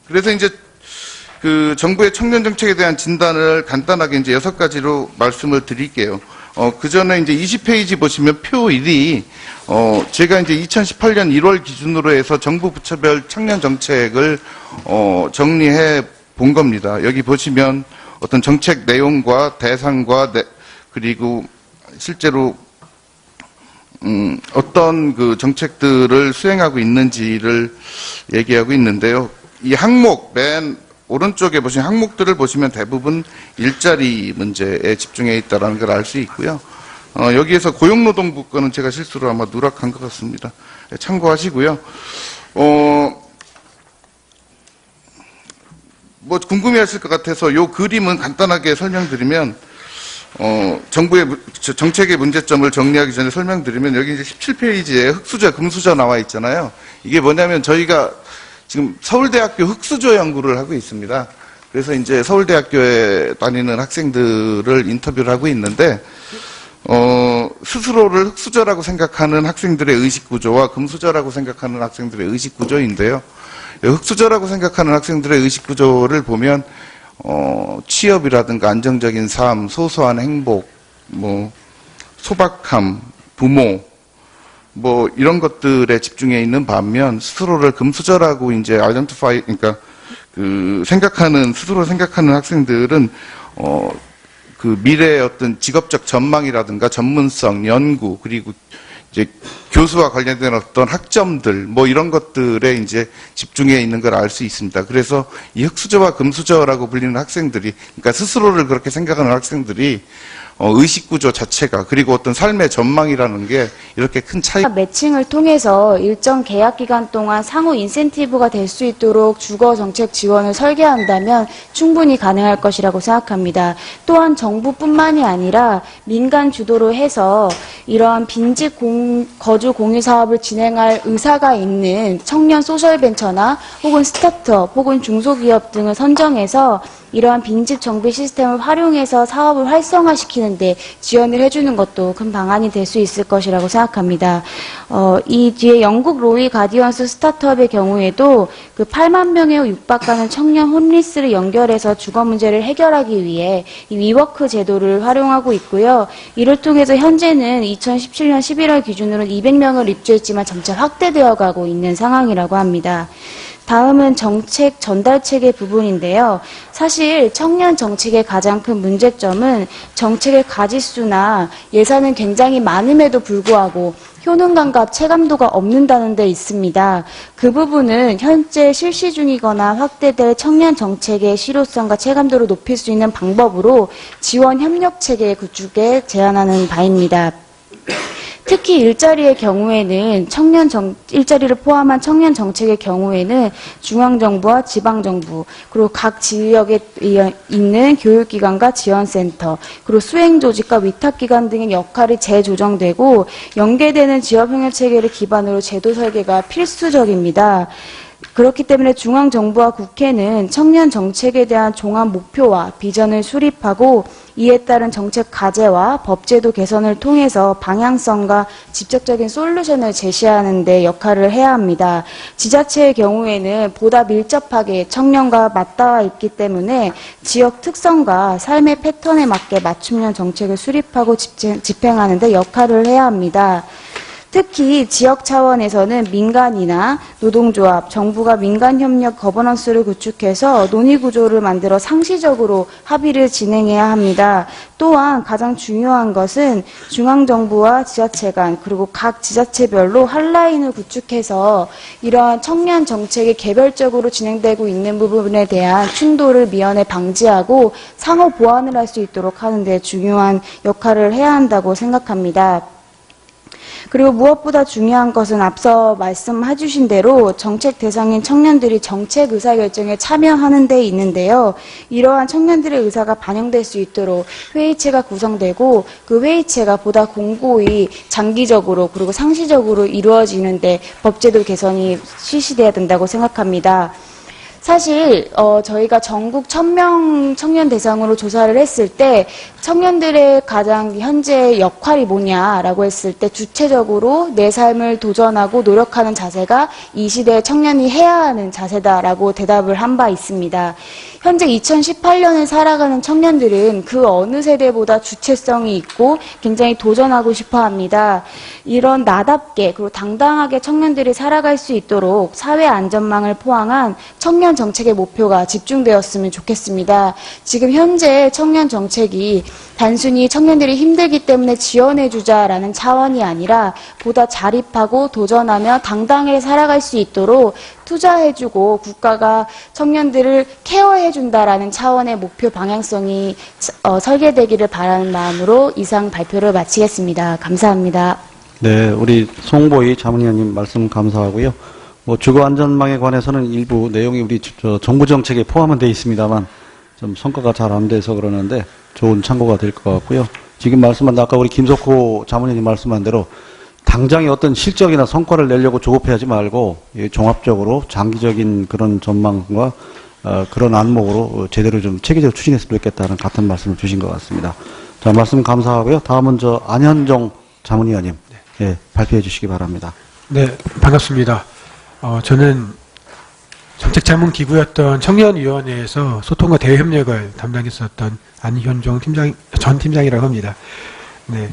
그래서 이제 그 정부의 청년 정책에 대한 진단을 간단하게 이제 6가지로 말씀을 드릴게요. 그 전에 이제 20페이지 보시면 표 1이, 제가 이제 2018년 1월 기준으로 해서 정부 부처별 청년 정책을, 정리해 본 겁니다. 여기 보시면 어떤 정책 내용과 대상과, 그리고 실제로, 어떤 그 정책들을 수행하고 있는지를 얘기하고 있는데요. 이 항목, 맨 오른쪽에 보시면 항목들을 보시면 대부분 일자리 문제에 집중해 있다는 걸 알 수 있고요. 여기에서 고용노동부 거는 제가 실수로 아마 누락한 것 같습니다. 참고하시고요. 뭐 궁금해하실 것 같아서 요 그림은 간단하게 설명드리면, 정부의 정책의 문제점을 정리하기 전에 설명드리면, 여기 이제 17페이지에 흑수저, 금수저 나와 있잖아요. 이게 뭐냐면 저희가 지금 서울대학교 흑수저 연구를 하고 있습니다. 그래서 이제 서울대학교에 다니는 학생들을 인터뷰를 하고 있는데, 스스로를 흑수저라고 생각하는 학생들의 의식구조와 금수저라고 생각하는 학생들의 의식구조인데요. 흑수저라고 생각하는 학생들의 의식구조를 보면, 취업이라든가 안정적인 삶, 소소한 행복, 뭐, 소박함, 부모, 뭐 이런 것들에 집중해 있는 반면 스스로를 금수저라고 이제 아이덴티파이 그러니까 그 스스로 생각하는 학생들은 그 미래의 어떤 직업적 전망이라든가 전문성, 연구 그리고 이제 교수와 관련된 어떤 학점들 뭐 이런 것들에 이제 집중해 있는 걸 알 수 있습니다. 그래서 이 흑수저와 금수저라고 불리는 학생들이 그러니까 스스로를 그렇게 생각하는 학생들이 의식구조 자체가 그리고 어떤 삶의 전망이라는 게 이렇게 큰 차이. 매칭을 통해서 일정 계약 기간 동안 상호 인센티브가 될 수 있도록 주거 정책 지원을 설계한다면 충분히 가능할 것이라고 생각합니다. 또한 정부뿐만이 아니라 민간 주도로 해서 이러한 빈집 거주 공유 사업을 진행할 의사가 있는 청년 소셜벤처나 혹은 스타트업 혹은 중소기업 등을 선정해서 이러한 빈집 정비 시스템을 활용해서 사업을 활성화시키는데 지원을 해주는 것도 큰 방안이 될 수 있을 것이라고 생각합니다. 이 뒤에 영국 로이 가디언스 스타트업의 경우에도 그 8만 명에 육박하는 청년 홈리스를 연결해서 주거 문제를 해결하기 위해 이 위워크 제도를 활용하고 있고요. 이를 통해서 현재는 2017년 11월 기준으로는 200명을 입주했지만 점차 확대되어 가고 있는 상황이라고 합니다. 다음은 정책 전달 체계 부분인데요. 사실 청년 정책의 가장 큰 문제점은 정책의 가지수나 예산은 굉장히 많음에도 불구하고 효능감과 체감도가 없는다는 데 있습니다. 그 부분은 현재 실시 중이거나 확대될 청년 정책의 실효성과 체감도를 높일 수 있는 방법으로 지원 협력 체계 구축에 제안하는 바입니다. 특히 일자리의 경우에는 일자리를 포함한 청년 정책의 경우에는 중앙정부와 지방정부, 그리고 각 지역에 있는 교육기관과 지원센터, 그리고 수행조직과 위탁기관 등의 역할이 재조정되고 연계되는 지역협력체계를 기반으로 제도 설계가 필수적입니다. 그렇기 때문에 중앙정부와 국회는 청년 정책에 대한 종합 목표와 비전을 수립하고 이에 따른 정책 과제와 법제도 개선을 통해서 방향성과 직접적인 솔루션을 제시하는 데 역할을 해야 합니다. 지자체의 경우에는 보다 밀접하게 청년과 맞닿아 있기 때문에 지역 특성과 삶의 패턴에 맞게 맞춤형 정책을 수립하고 집행하는 데 역할을 해야 합니다. 특히 지역 차원에서는 민간이나 노동조합, 정부가 민간협력 거버넌스를 구축해서 논의구조를 만들어 상시적으로 합의를 진행해야 합니다. 또한 가장 중요한 것은 중앙정부와 지자체 간 그리고 각 지자체별로 핫라인을 구축해서 이러한 청년 정책이 개별적으로 진행되고 있는 부분에 대한 충돌을 미연에 방지하고 상호 보완을 할 수 있도록 하는 데 중요한 역할을 해야 한다고 생각합니다. 그리고 무엇보다 중요한 것은 앞서 말씀해 주신 대로 정책 대상인 청년들이 정책 의사결정에 참여하는 데 있는데요. 이러한 청년들의 의사가 반영될 수 있도록 회의체가 구성되고 그 회의체가 보다 공고히 장기적으로 그리고 상시적으로 이루어지는데 법제도 개선이 실시돼야 된다고 생각합니다. 사실 저희가 전국 1000명 청년 대상으로 조사를 했을 때 청년들의 가장 현재 역할이 뭐냐라고 했을 때 주체적으로 내 삶을 도전하고 노력하는 자세가 이 시대의 청년이 해야 하는 자세다라고 대답을 한 바 있습니다. 현재 2018년을 살아가는 청년들은 그 어느 세대보다 주체성이 있고 굉장히 도전하고 싶어 합니다. 이런 나답게 그리고 당당하게 청년들이 살아갈 수 있도록 사회 안전망을 포함한 청년 정책의 목표가 집중되었으면 좋겠습니다. 지금 현재 청년 정책이 단순히 청년들이 힘들기 때문에 지원해주자라는 차원이 아니라 보다 자립하고 도전하며 당당하게 살아갈 수 있도록 투자해주고 국가가 청년들을 케어해준다라는 차원의 목표 방향성이 설계되기를 바라는 마음으로 이상 발표를 마치겠습니다. 감사합니다. 네, 우리 송보희 자문위원님 말씀 감사하고요. 주거 안전망에 관해서는 일부 내용이 우리 정부 정책에 포함은 되어 있습니다만 좀 성과가 잘 안 돼서 그러는데 좋은 참고가 될 것 같고요. 지금 말씀한 아까 우리 김석호 자문위원님 말씀한 대로 당장에 어떤 실적이나 성과를 내려고 조급해하지 말고 종합적으로 장기적인 그런 전망과 그런 안목으로 제대로 좀 체계적으로 추진했으면 좋겠다는 같은 말씀을 주신 것 같습니다. 자, 말씀 감사하고요. 다음은 안현종 자문위원님 예, 발표해 주시기 바랍니다. 네, 반갑습니다. 저는 정책자문기구였던 청년위원회에서 소통과 대외협력을 담당했었던 안현종 전 팀장이라고 합니다. 네,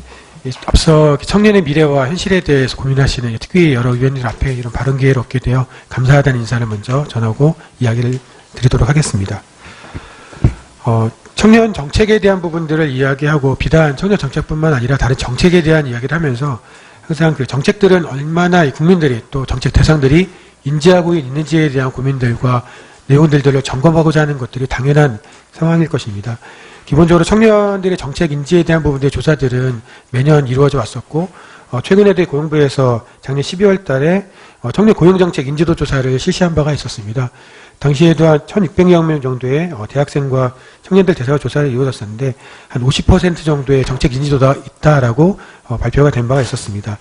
앞서 청년의 미래와 현실에 대해서 고민하시는 특히 여러 의원님 앞에 이런 발언 기회를 얻게 되어 감사하다는 인사를 먼저 전하고 이야기를 드리도록 하겠습니다. 청년 정책에 대한 부분들을 이야기하고 비단 청년 정책뿐만 아니라 다른 정책에 대한 이야기를 하면서 항상 그 정책들은 얼마나 이 국민들이 또 정책 대상들이 인지하고 있는지에 대한 고민들과 내용들을 점검하고자 하는 것들이 당연한 상황일 것입니다. 기본적으로 청년들의 정책 인지에 대한 부분들의 조사들은 매년 이루어져 왔었고 최근에도 고용부에서 작년 12월 달에 청년 고용정책 인지도 조사를 실시한 바가 있었습니다. 당시에도 한 1,600여 명 정도의 대학생과 청년들 대상으로 조사를 이루어졌었는데 한 50% 정도의 정책 인지도가 있다라고 발표가 된 바가 있었습니다.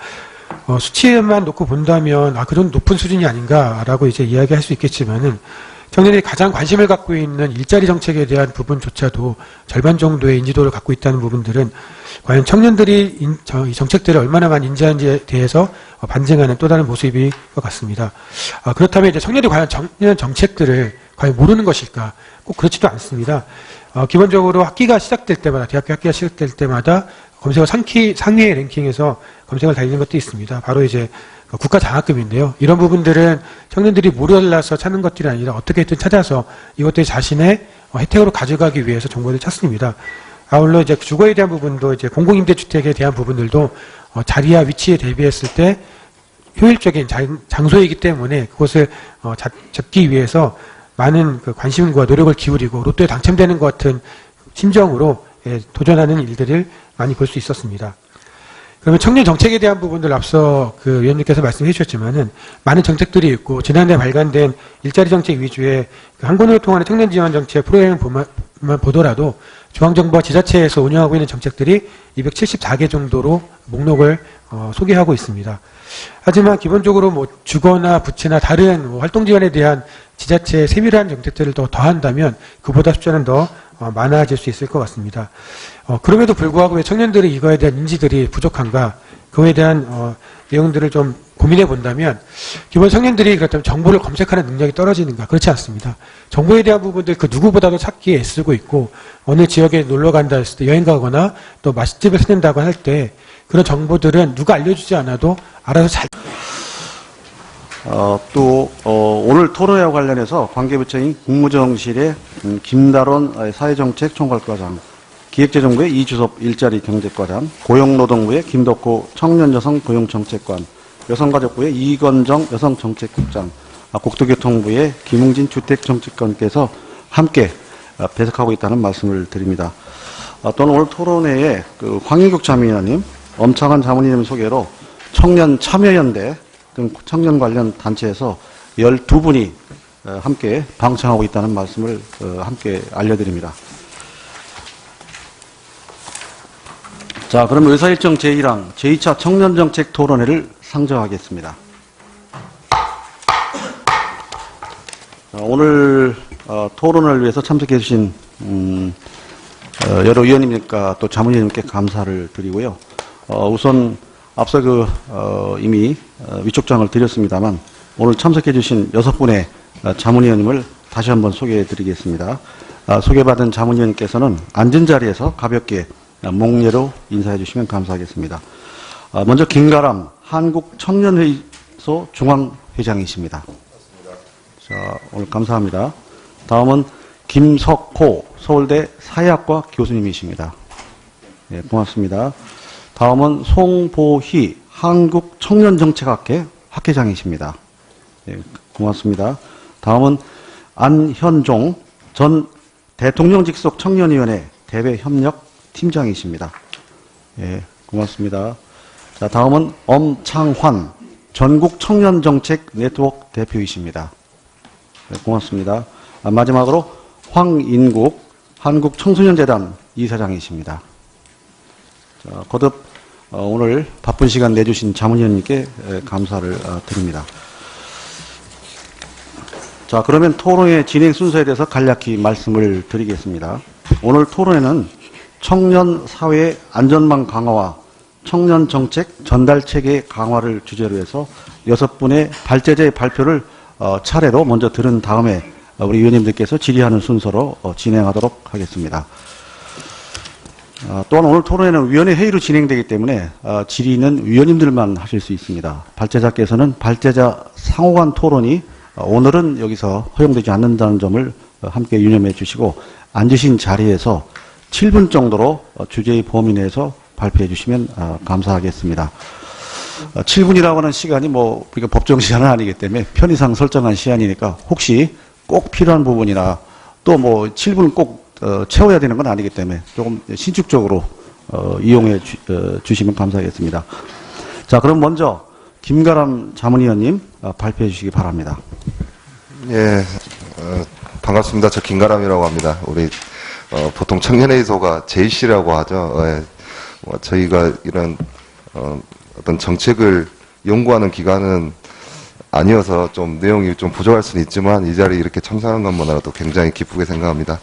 수치만 놓고 본다면 그 정도 높은 수준이 아닌가라고 이제 이야기할 수 있겠지만은 청년들이 가장 관심을 갖고 있는 일자리 정책에 대한 부분조차도 절반 정도의 인지도를 갖고 있다는 부분들은 과연 청년들이 이 정책들을 얼마나 많이 인지하는지에 대해서 반증하는 또 다른 모습일 것 같습니다. 그렇다면 이제 청년들이 과연 청년 정책들을 과연 모르는 것일까? 꼭 그렇지도 않습니다. 기본적으로 학기가 시작될 때마다, 대학교 학기가 시작될 때마다 검색어 상위의 랭킹에서 검색을 달리는 것도 있습니다. 바로 이제 국가 장학금인데요. 이런 부분들은 청년들이 몰라서 찾는 것들이 아니라 어떻게든 찾아서 이것들이 자신의 혜택으로 가져가기 위해서 정보를 찾습니다. 아울러 이제 주거에 대한 부분도 이제 공공임대주택에 대한 부분들도 자리와 위치에 대비했을 때 효율적인 장소이기 때문에 그것을 잡기 위해서 많은 그 관심과 노력을 기울이고 로또에 당첨되는 것 같은 심정으로 도전하는 일들을 많이 볼 수 있었습니다. 그러면 청년 정책에 대한 부분들 앞서 그 위원님께서 말씀해 주셨지만은 많은 정책들이 있고 지난해 발간된 일자리 정책 위주의 그 한권으로 통하는 청년 지원 정책 프로그램만 보더라도 중앙정부와 지자체에서 운영하고 있는 정책들이 274개 정도로 목록을 소개하고 있습니다. 하지만 기본적으로 뭐 주거나 부채나 다른 활동 지원에 대한 지자체의 세밀한 정책들을 더 더한다면 그보다 숫자는 더 많아질 수 있을 것 같습니다. 그럼에도 불구하고 왜 청년들이 이거에 대한 인지들이 부족한가, 그거에 대한 내용들을 좀 고민해 본다면 기본 청년들이 그렇다면 정보를 검색하는 능력이 떨어지는가? 그렇지 않습니다. 정보에 대한 부분들 그 누구보다도 찾기에 애쓰고 있고 어느 지역에 놀러 간다 했을 때 여행 가거나 또 맛집을 찾는다고 할 때 그런 정보들은 누가 알려주지 않아도 알아서 잘 오늘 토론회와 관련해서 관계부처인 국무정실의 김다론 사회정책 총괄과장, 기획재정부의 이주섭 일자리 경제과장, 고용노동부의 김덕호 청년여성 고용정책관, 여성가족부의 이건정 여성정책국장, 국토교통부의 김웅진 주택정책관께서 함께 배석하고 있다는 말씀을 드립니다. 또는 오늘 토론회에 그 황인국 자문위원님, 엄창한 자문위원님 소개로 청년 참여연대 등 청년 관련 단체에서 12분이 함께 방청하고 있다는 말씀을 함께 알려드립니다. 자, 그럼 의사일정 제1항 제2차 청년정책 토론회를 상정하겠습니다. 오늘 토론을 위해서 참석해 주신 여러 위원님과 또 자문위원님께 감사를 드리고요. 우선 앞서 이미 위촉장을 드렸습니다만 오늘 참석해 주신 6분의 자문위원님을 다시 한번 소개해 드리겠습니다. 소개받은 자문위원님께서는 앉은 자리에서 가볍게 목례로 인사해 주시면 감사하겠습니다. 먼저 김가람 한국청년회의소 중앙회장이십니다. 자, 오늘 감사합니다. 다음은 김석호 서울대 사회학과 교수님이십니다. 네, 고맙습니다. 다음은 송보희 한국청년정책학회 학회장이십니다. 네, 고맙습니다. 다음은 안현종 전 대통령직속 청년위원회 대외협력팀장이십니다. 예, 고맙습니다. 자, 다음은 엄창환 전국청년정책 네트워크 대표이십니다. 네, 고맙습니다. 마지막으로 황인국 한국청소년재단 이사장이십니다. 자, 거듭 오늘 바쁜 시간 내주신 자문위원님께 감사를 드립니다. 자, 그러면 토론회 진행 순서에 대해서 간략히 말씀을 드리겠습니다. 오늘 토론회는 청년 사회 안전망 강화와 청년 정책 전달 체계 강화를 주제로 해서 6분의 발제자의 발표를 차례로 먼저 들은 다음에 우리 위원님들께서 질의하는 순서로 진행하도록 하겠습니다. 또한 오늘 토론회는 위원회 회의로 진행되기 때문에 질의는 위원님들만 하실 수 있습니다. 발제자께서는 발제자 상호간 토론이 오늘은 여기서 허용되지 않는다는 점을 함께 유념해 주시고 앉으신 자리에서 7분 정도로 주제의 범위 내에서 발표해 주시면 감사하겠습니다. 7분이라고 하는 시간이 우리가 법정 시간은 아니기 때문에 편의상 설정한 시간이니까 혹시 꼭 필요한 부분이나 또 7분 꼭 채워야 되는 건 아니기 때문에 조금 신축적으로 이용해 주시면 감사하겠습니다. 자, 그럼 먼저 김가람 자문위원님 발표해 주시기 바랍니다. 예, 반갑습니다. 저 김가람이라고 합니다. 우리 보통 청년회의소가 JC라고 하죠. 예, 저희가 이런 어떤 정책을 연구하는 기관은 아니어서 좀 내용이 좀 부족할 수는 있지만 이 자리에 이렇게 참석한 것만으로도 굉장히 기쁘게 생각합니다.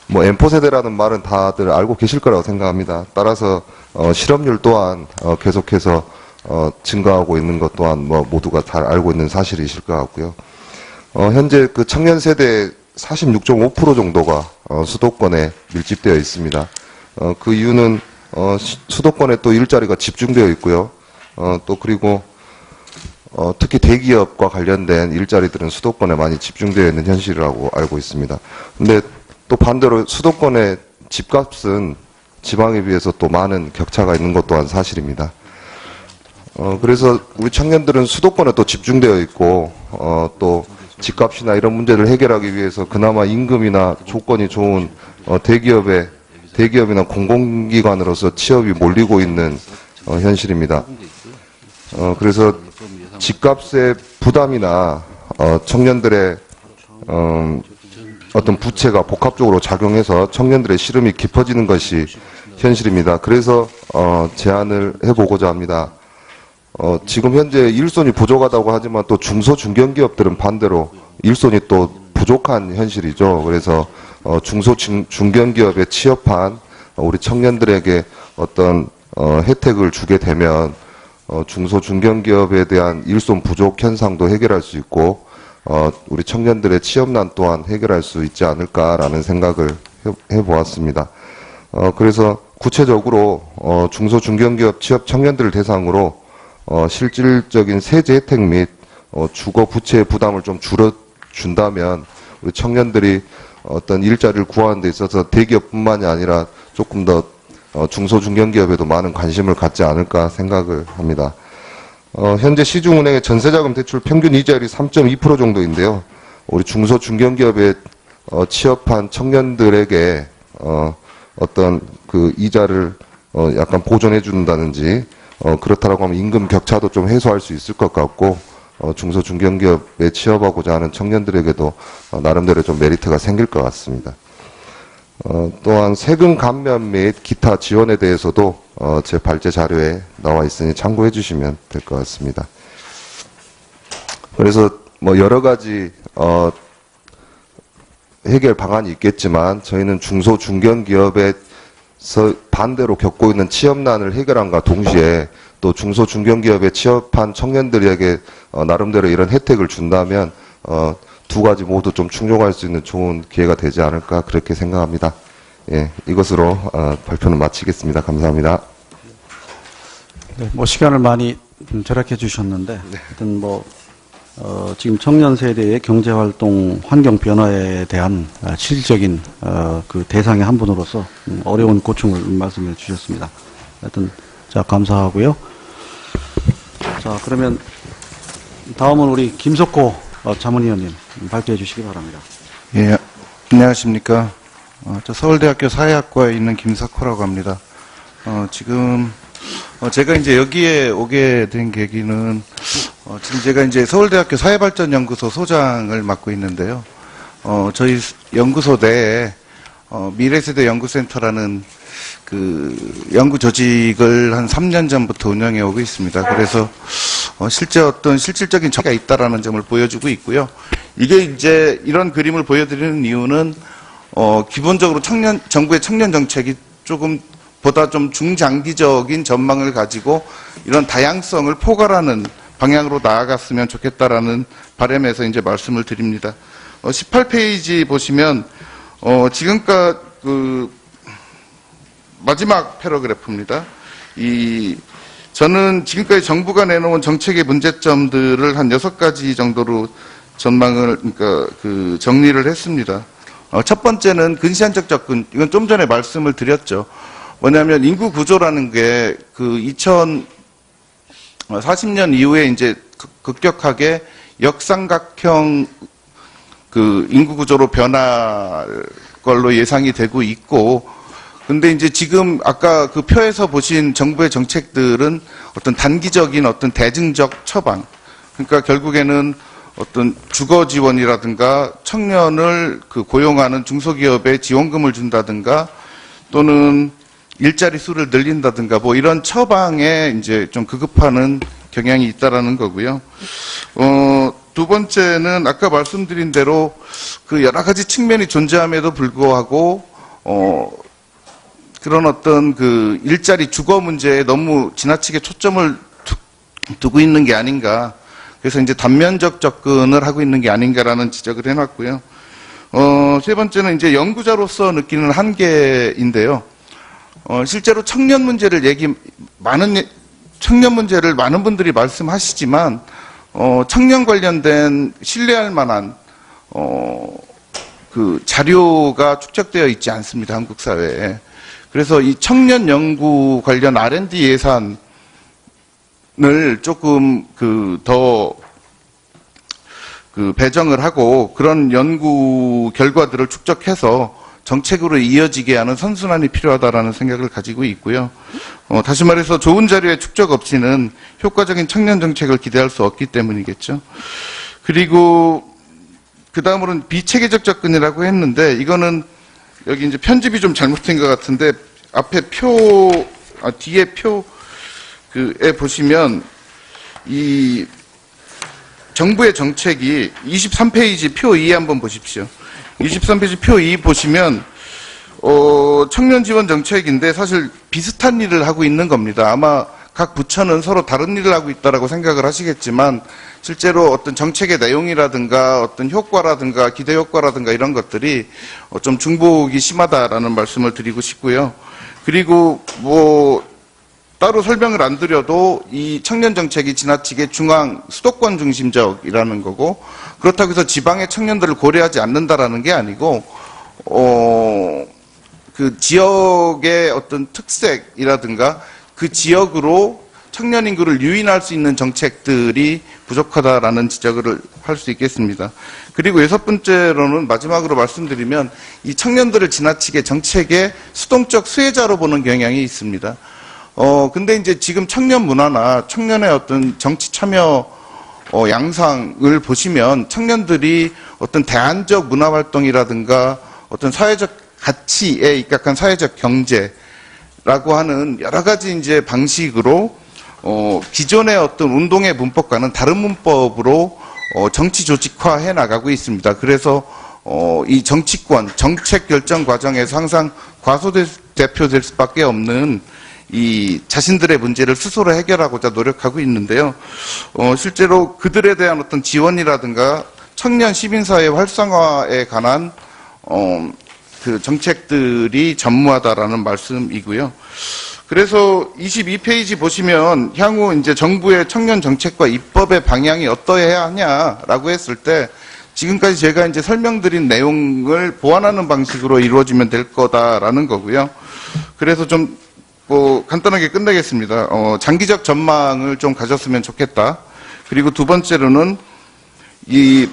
M4 세대라는 말은 다들 알고 계실 거라고 생각합니다. 따라서 실업률 또한 계속해서 증가하고 있는 것 또한 모두가 잘 알고 있는 사실이실 것 같고요. 현재 그 청년 세대 46.5% 정도가 수도권에 밀집되어 있습니다. 그 이유는 수도권에 또 일자리가 집중되어 있고요. 또 그리고 특히 대기업과 관련된 일자리들은 수도권에 많이 집중되어 있는 현실이라고 알고 있습니다. 근데 또 반대로 수도권의 집값은 지방에 비해서 또 많은 격차가 있는 것 또한 사실입니다. 그래서 우리 청년들은 수도권에 또 집중되어 있고 또 집값이나 이런 문제를 해결하기 위해서 그나마 임금이나 조건이 좋은 대기업이나 공공기관으로서 취업이 몰리고 있는 현실입니다. 그래서 집값의 부담이나 청년들의 어떤 부채가 복합적으로 작용해서 청년들의 시름이 깊어지는 것이 현실입니다. 그래서 제안을 해보고자 합니다. 지금 현재 일손이 부족하다고 하지만 또 중소 중견기업들은 반대로 일손이 또 부족한 현실이죠. 그래서 중소 중견기업에 취업한 우리 청년들에게 어떤 혜택을 주게 되면 중소 중견기업에 대한 일손 부족 현상도 해결할 수 있고 우리 청년들의 취업난 또한 해결할 수 있지 않을까라는 생각을 해보았습니다. 그래서 구체적으로 중소 중견기업 취업 청년들을 대상으로 실질적인 세제 혜택 및 주거 부채 부담을 좀 줄여준다면 우리 청년들이 어떤 일자리를 구하는 데 있어서 대기업뿐만이 아니라 조금 더 중소 중견기업에도 많은 관심을 갖지 않을까 생각을 합니다. 현재 시중은행의 전세자금 대출 평균 이자율이 3.2% 정도인데요. 우리 중소 중견기업에 취업한 청년들에게 어떤 그 이자를 약간 보존해 준다든지 그렇다라고 하면 임금 격차도 좀 해소할 수 있을 것 같고 중소 중견기업에 취업하고자 하는 청년들에게도 나름대로 좀 메리트가 생길 것 같습니다. 또한 세금 감면 및 기타 지원에 대해서도 제 발제 자료에 나와 있으니 참고해 주시면 될 것 같습니다. 그래서 여러 가지 해결 방안이 있겠지만 저희는 중소 중견기업에서 반대로 겪고 있는 취업난을 해결함과 동시에 또 중소 중견기업에 취업한 청년들에게 나름대로 이런 혜택을 준다면 두 가지 모두 좀 충족할 수 있는 좋은 기회가 되지 않을까 그렇게 생각합니다. 예, 이것으로 발표는 마치겠습니다. 감사합니다. 네, 시간을 많이 절약해 주셨는데, 하여튼 지금 청년 세대의 경제활동 환경 변화에 대한 실질적인 그 대상의 한 분으로서 어려운 고충을 말씀해 주셨습니다. 하여튼 자 감사하고요. 자 그러면 다음은 우리 김석호 자문위원님 발표해 주시기 바랍니다. 예, 안녕하십니까. 저 서울대학교 사회학과에 있는 김석호라고 합니다. 지금 제가 이제 여기에 오게 된 계기는 지금 제가 이제 서울대학교 사회발전연구소 소장을 맡고 있는데요. 저희 연구소 내에 미래세대 연구센터라는 그 연구 조직을 한 3년 전부터 운영해 오고 있습니다. 그래서 실제 어떤 실질적인 차이가 있다라는 점을 보여주고 있고요. 이게 이제 이런 그림을 보여드리는 이유는 기본적으로 정부의 청년 정책이 조금 보다 좀 중장기적인 전망을 가지고 이런 다양성을 포괄하는 방향으로 나아갔으면 좋겠다라는 바람에서 이제 말씀을 드립니다. 18페이지 보시면 지금까지 마지막 패러그래프입니다. 저는 지금까지 정부가 내놓은 정책의 문제점들을 한 6가지 정도로 그러니까 정리를 했습니다. 첫 번째는 근시안적 접근, 이건 좀 전에 말씀을 드렸죠. 뭐냐면 인구 구조라는 게 2040년 이후에 이제 급격하게 역삼각형 인구 구조로 변할 걸로 예상이 되고 있고, 근데 이제 지금 아까 그 표에서 보신 정부의 정책들은 어떤 단기적인 어떤 대증적 처방, 그러니까 결국에는 어떤 주거 지원이라든가 청년을 고용하는 중소기업에 지원금을 준다든가 또는 일자리 수를 늘린다든가 뭐 이런 처방에 이제 좀 급급하는 경향이 있다라는 거고요. 두 번째는 아까 말씀드린 대로 여러 가지 측면이 존재함에도 불구하고 그런 어떤 일자리 주거 문제에 너무 지나치게 초점을 두고 있는 게 아닌가. 그래서 이제 단면적 접근을 하고 있는 게 아닌가라는 지적을 해놨고요. 세 번째는 이제 연구자로서 느끼는 한계인데요. 실제로 청년 문제를 청년 문제를 많은 분들이 말씀하시지만, 청년 관련된 신뢰할 만한, 자료가 축적되어 있지 않습니다. 한국 사회에. 그래서 이 청년 연구 관련 R&D 예산을 조금 더 배정을 하고 그런 연구 결과들을 축적해서 정책으로 이어지게 하는 선순환이 필요하다라는 생각을 가지고 있고요. 다시 말해서 좋은 자료의 축적 없이는 효과적인 청년 정책을 기대할 수 없기 때문이겠죠. 그리고 그 다음으로는 비체계적 접근이라고 했는데, 이거는 여기 이제 편집이 좀 잘못된 것 같은데, 앞에 뒤에 표에 보시면, 이 정부의 정책이 23페이지 표 2 한번 보십시오. 23페이지 표 2 보시면, 청년 지원 정책인데 사실 비슷한 일을 하고 있는 겁니다. 아마 각 부처는 서로 다른 일을 하고 있다라고 생각을 하시겠지만, 실제로 어떤 정책의 내용이라든가 어떤 효과라든가 기대 효과라든가 이런 것들이 좀 중복이 심하다라는 말씀을 드리고 싶고요. 그리고 따로 설명을 안 드려도 이 청년 정책이 지나치게 중앙 수도권 중심적이라는 거고, 그렇다고 해서 지방의 청년들을 고려하지 않는다라는 게 아니고, 그 지역의 어떤 특색이라든가 그 지역으로 청년 인구를 유인할 수 있는 정책들이 부족하다라는 지적을 할 수 있겠습니다. 그리고 6번째로는 마지막으로 말씀드리면, 이 청년들을 지나치게 정책의 수동적 수혜자로 보는 경향이 있습니다. 근데 이제 지금 청년 문화나 청년의 어떤 정치 참여 양상을 보시면, 청년들이 어떤 대안적 문화 활동이라든가 어떤 사회적 가치에 입각한 사회적 경제라고 하는 여러 가지 이제 방식으로 기존의 어떤 운동의 문법과는 다른 문법으로 정치 조직화해 나가고 있습니다. 그래서 이 정치권, 정책 결정 과정에서 항상 과소대표될 수밖에 없는 이 자신들의 문제를 스스로 해결하고자 노력하고 있는데요. 실제로 그들에 대한 어떤 지원이라든가 청년 시민사회 활성화에 관한 그 정책들이 전무하다라는 말씀이고요. 그래서 22페이지 보시면 향후 이제 정부의 청년 정책과 입법의 방향이 어떠해야 하냐라고 했을 때, 지금까지 제가 이제 설명드린 내용을 보완하는 방식으로 이루어지면 될 거다라는 거고요. 그래서 좀 간단하게 끝내겠습니다. 장기적 전망을 좀 가졌으면 좋겠다. 그리고 두 번째로는 이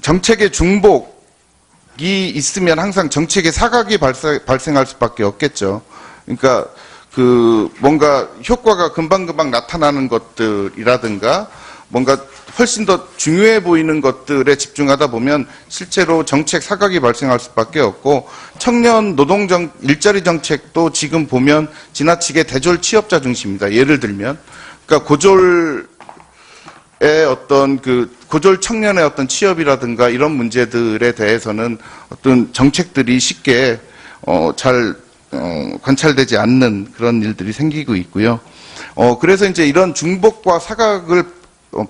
정책의 중복이 있으면 항상 정책의 사각이 발생할 수밖에 없겠죠. 그러니까 뭔가 효과가 금방금방 나타나는 것들이라든가 뭔가 훨씬 더 중요해 보이는 것들에 집중하다 보면 실제로 정책 사각이 발생할 수밖에 없고, 청년 노동 일자리 정책도 지금 보면 지나치게 대졸 취업자 중심입니다. 예를 들면, 그러니까 고졸의 어떤 고졸 청년의 어떤 취업이라든가 이런 문제들에 대해서는 어떤 정책들이 쉽게 잘 관찰되지 않는 그런 일들이 생기고 있고요. 그래서 이제 이런 중복과 사각을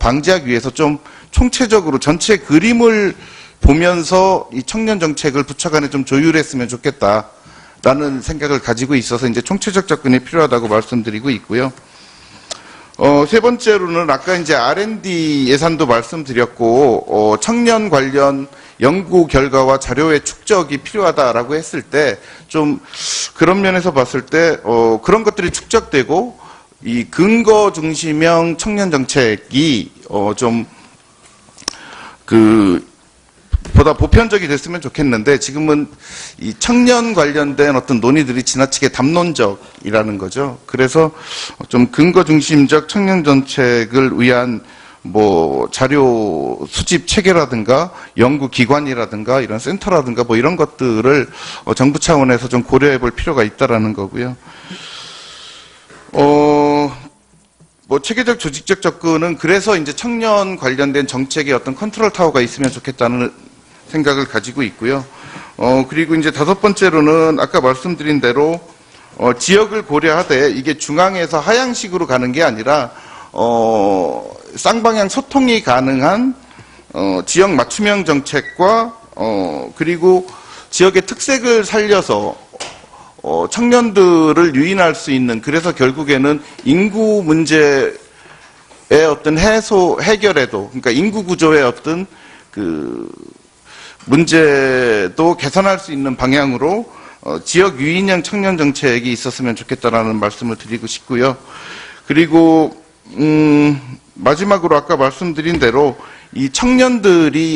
방지하기 위해서 좀 총체적으로 전체 그림을 보면서 이 청년 정책을 부처 간에 좀 조율했으면 좋겠다. 라는 생각을 가지고 있어서 이제 총체적 접근이 필요하다고 말씀드리고 있고요. 세 번째로는 아까 이제 R&D 예산도 말씀드렸고, 청년 관련 연구 결과와 자료의 축적이 필요하다라고 했을 때, 좀 그런 면에서 봤을 때, 그런 것들이 축적되고, 이 근거 중심형 청년 정책이, 보다 보편적이 됐으면 좋겠는데, 지금은 이 청년 관련된 어떤 논의들이 지나치게 담론적이라는 거죠. 그래서 좀 근거 중심적 청년 정책을 위한 뭐 자료 수집 체계라든가 연구 기관이라든가 이런 센터라든가 뭐 이런 것들을 정부 차원에서 좀 고려해 볼 필요가 있다라는 거고요. 뭐 체계적 조직적 접근은 그래서 이제 청년 관련된 정책의 어떤 컨트롤 타워가 있으면 좋겠다는 생각을 가지고 있고요. 그리고 이제 다섯 번째로는 아까 말씀드린 대로 지역을 고려하되 이게 중앙에서 하향식으로 가는 게 아니라 쌍방향 소통이 가능한 지역 맞춤형 정책과 그리고 지역의 특색을 살려서 청년들을 유인할 수 있는, 그래서 결국에는 인구 문제의 어떤 해결에도, 그러니까 인구 구조의 어떤 그 문제도 개선할 수 있는 방향으로 지역 유인형 청년 정책이 있었으면 좋겠다라는 말씀을 드리고 싶고요. 그리고 마지막으로 아까 말씀드린 대로 이 청년들이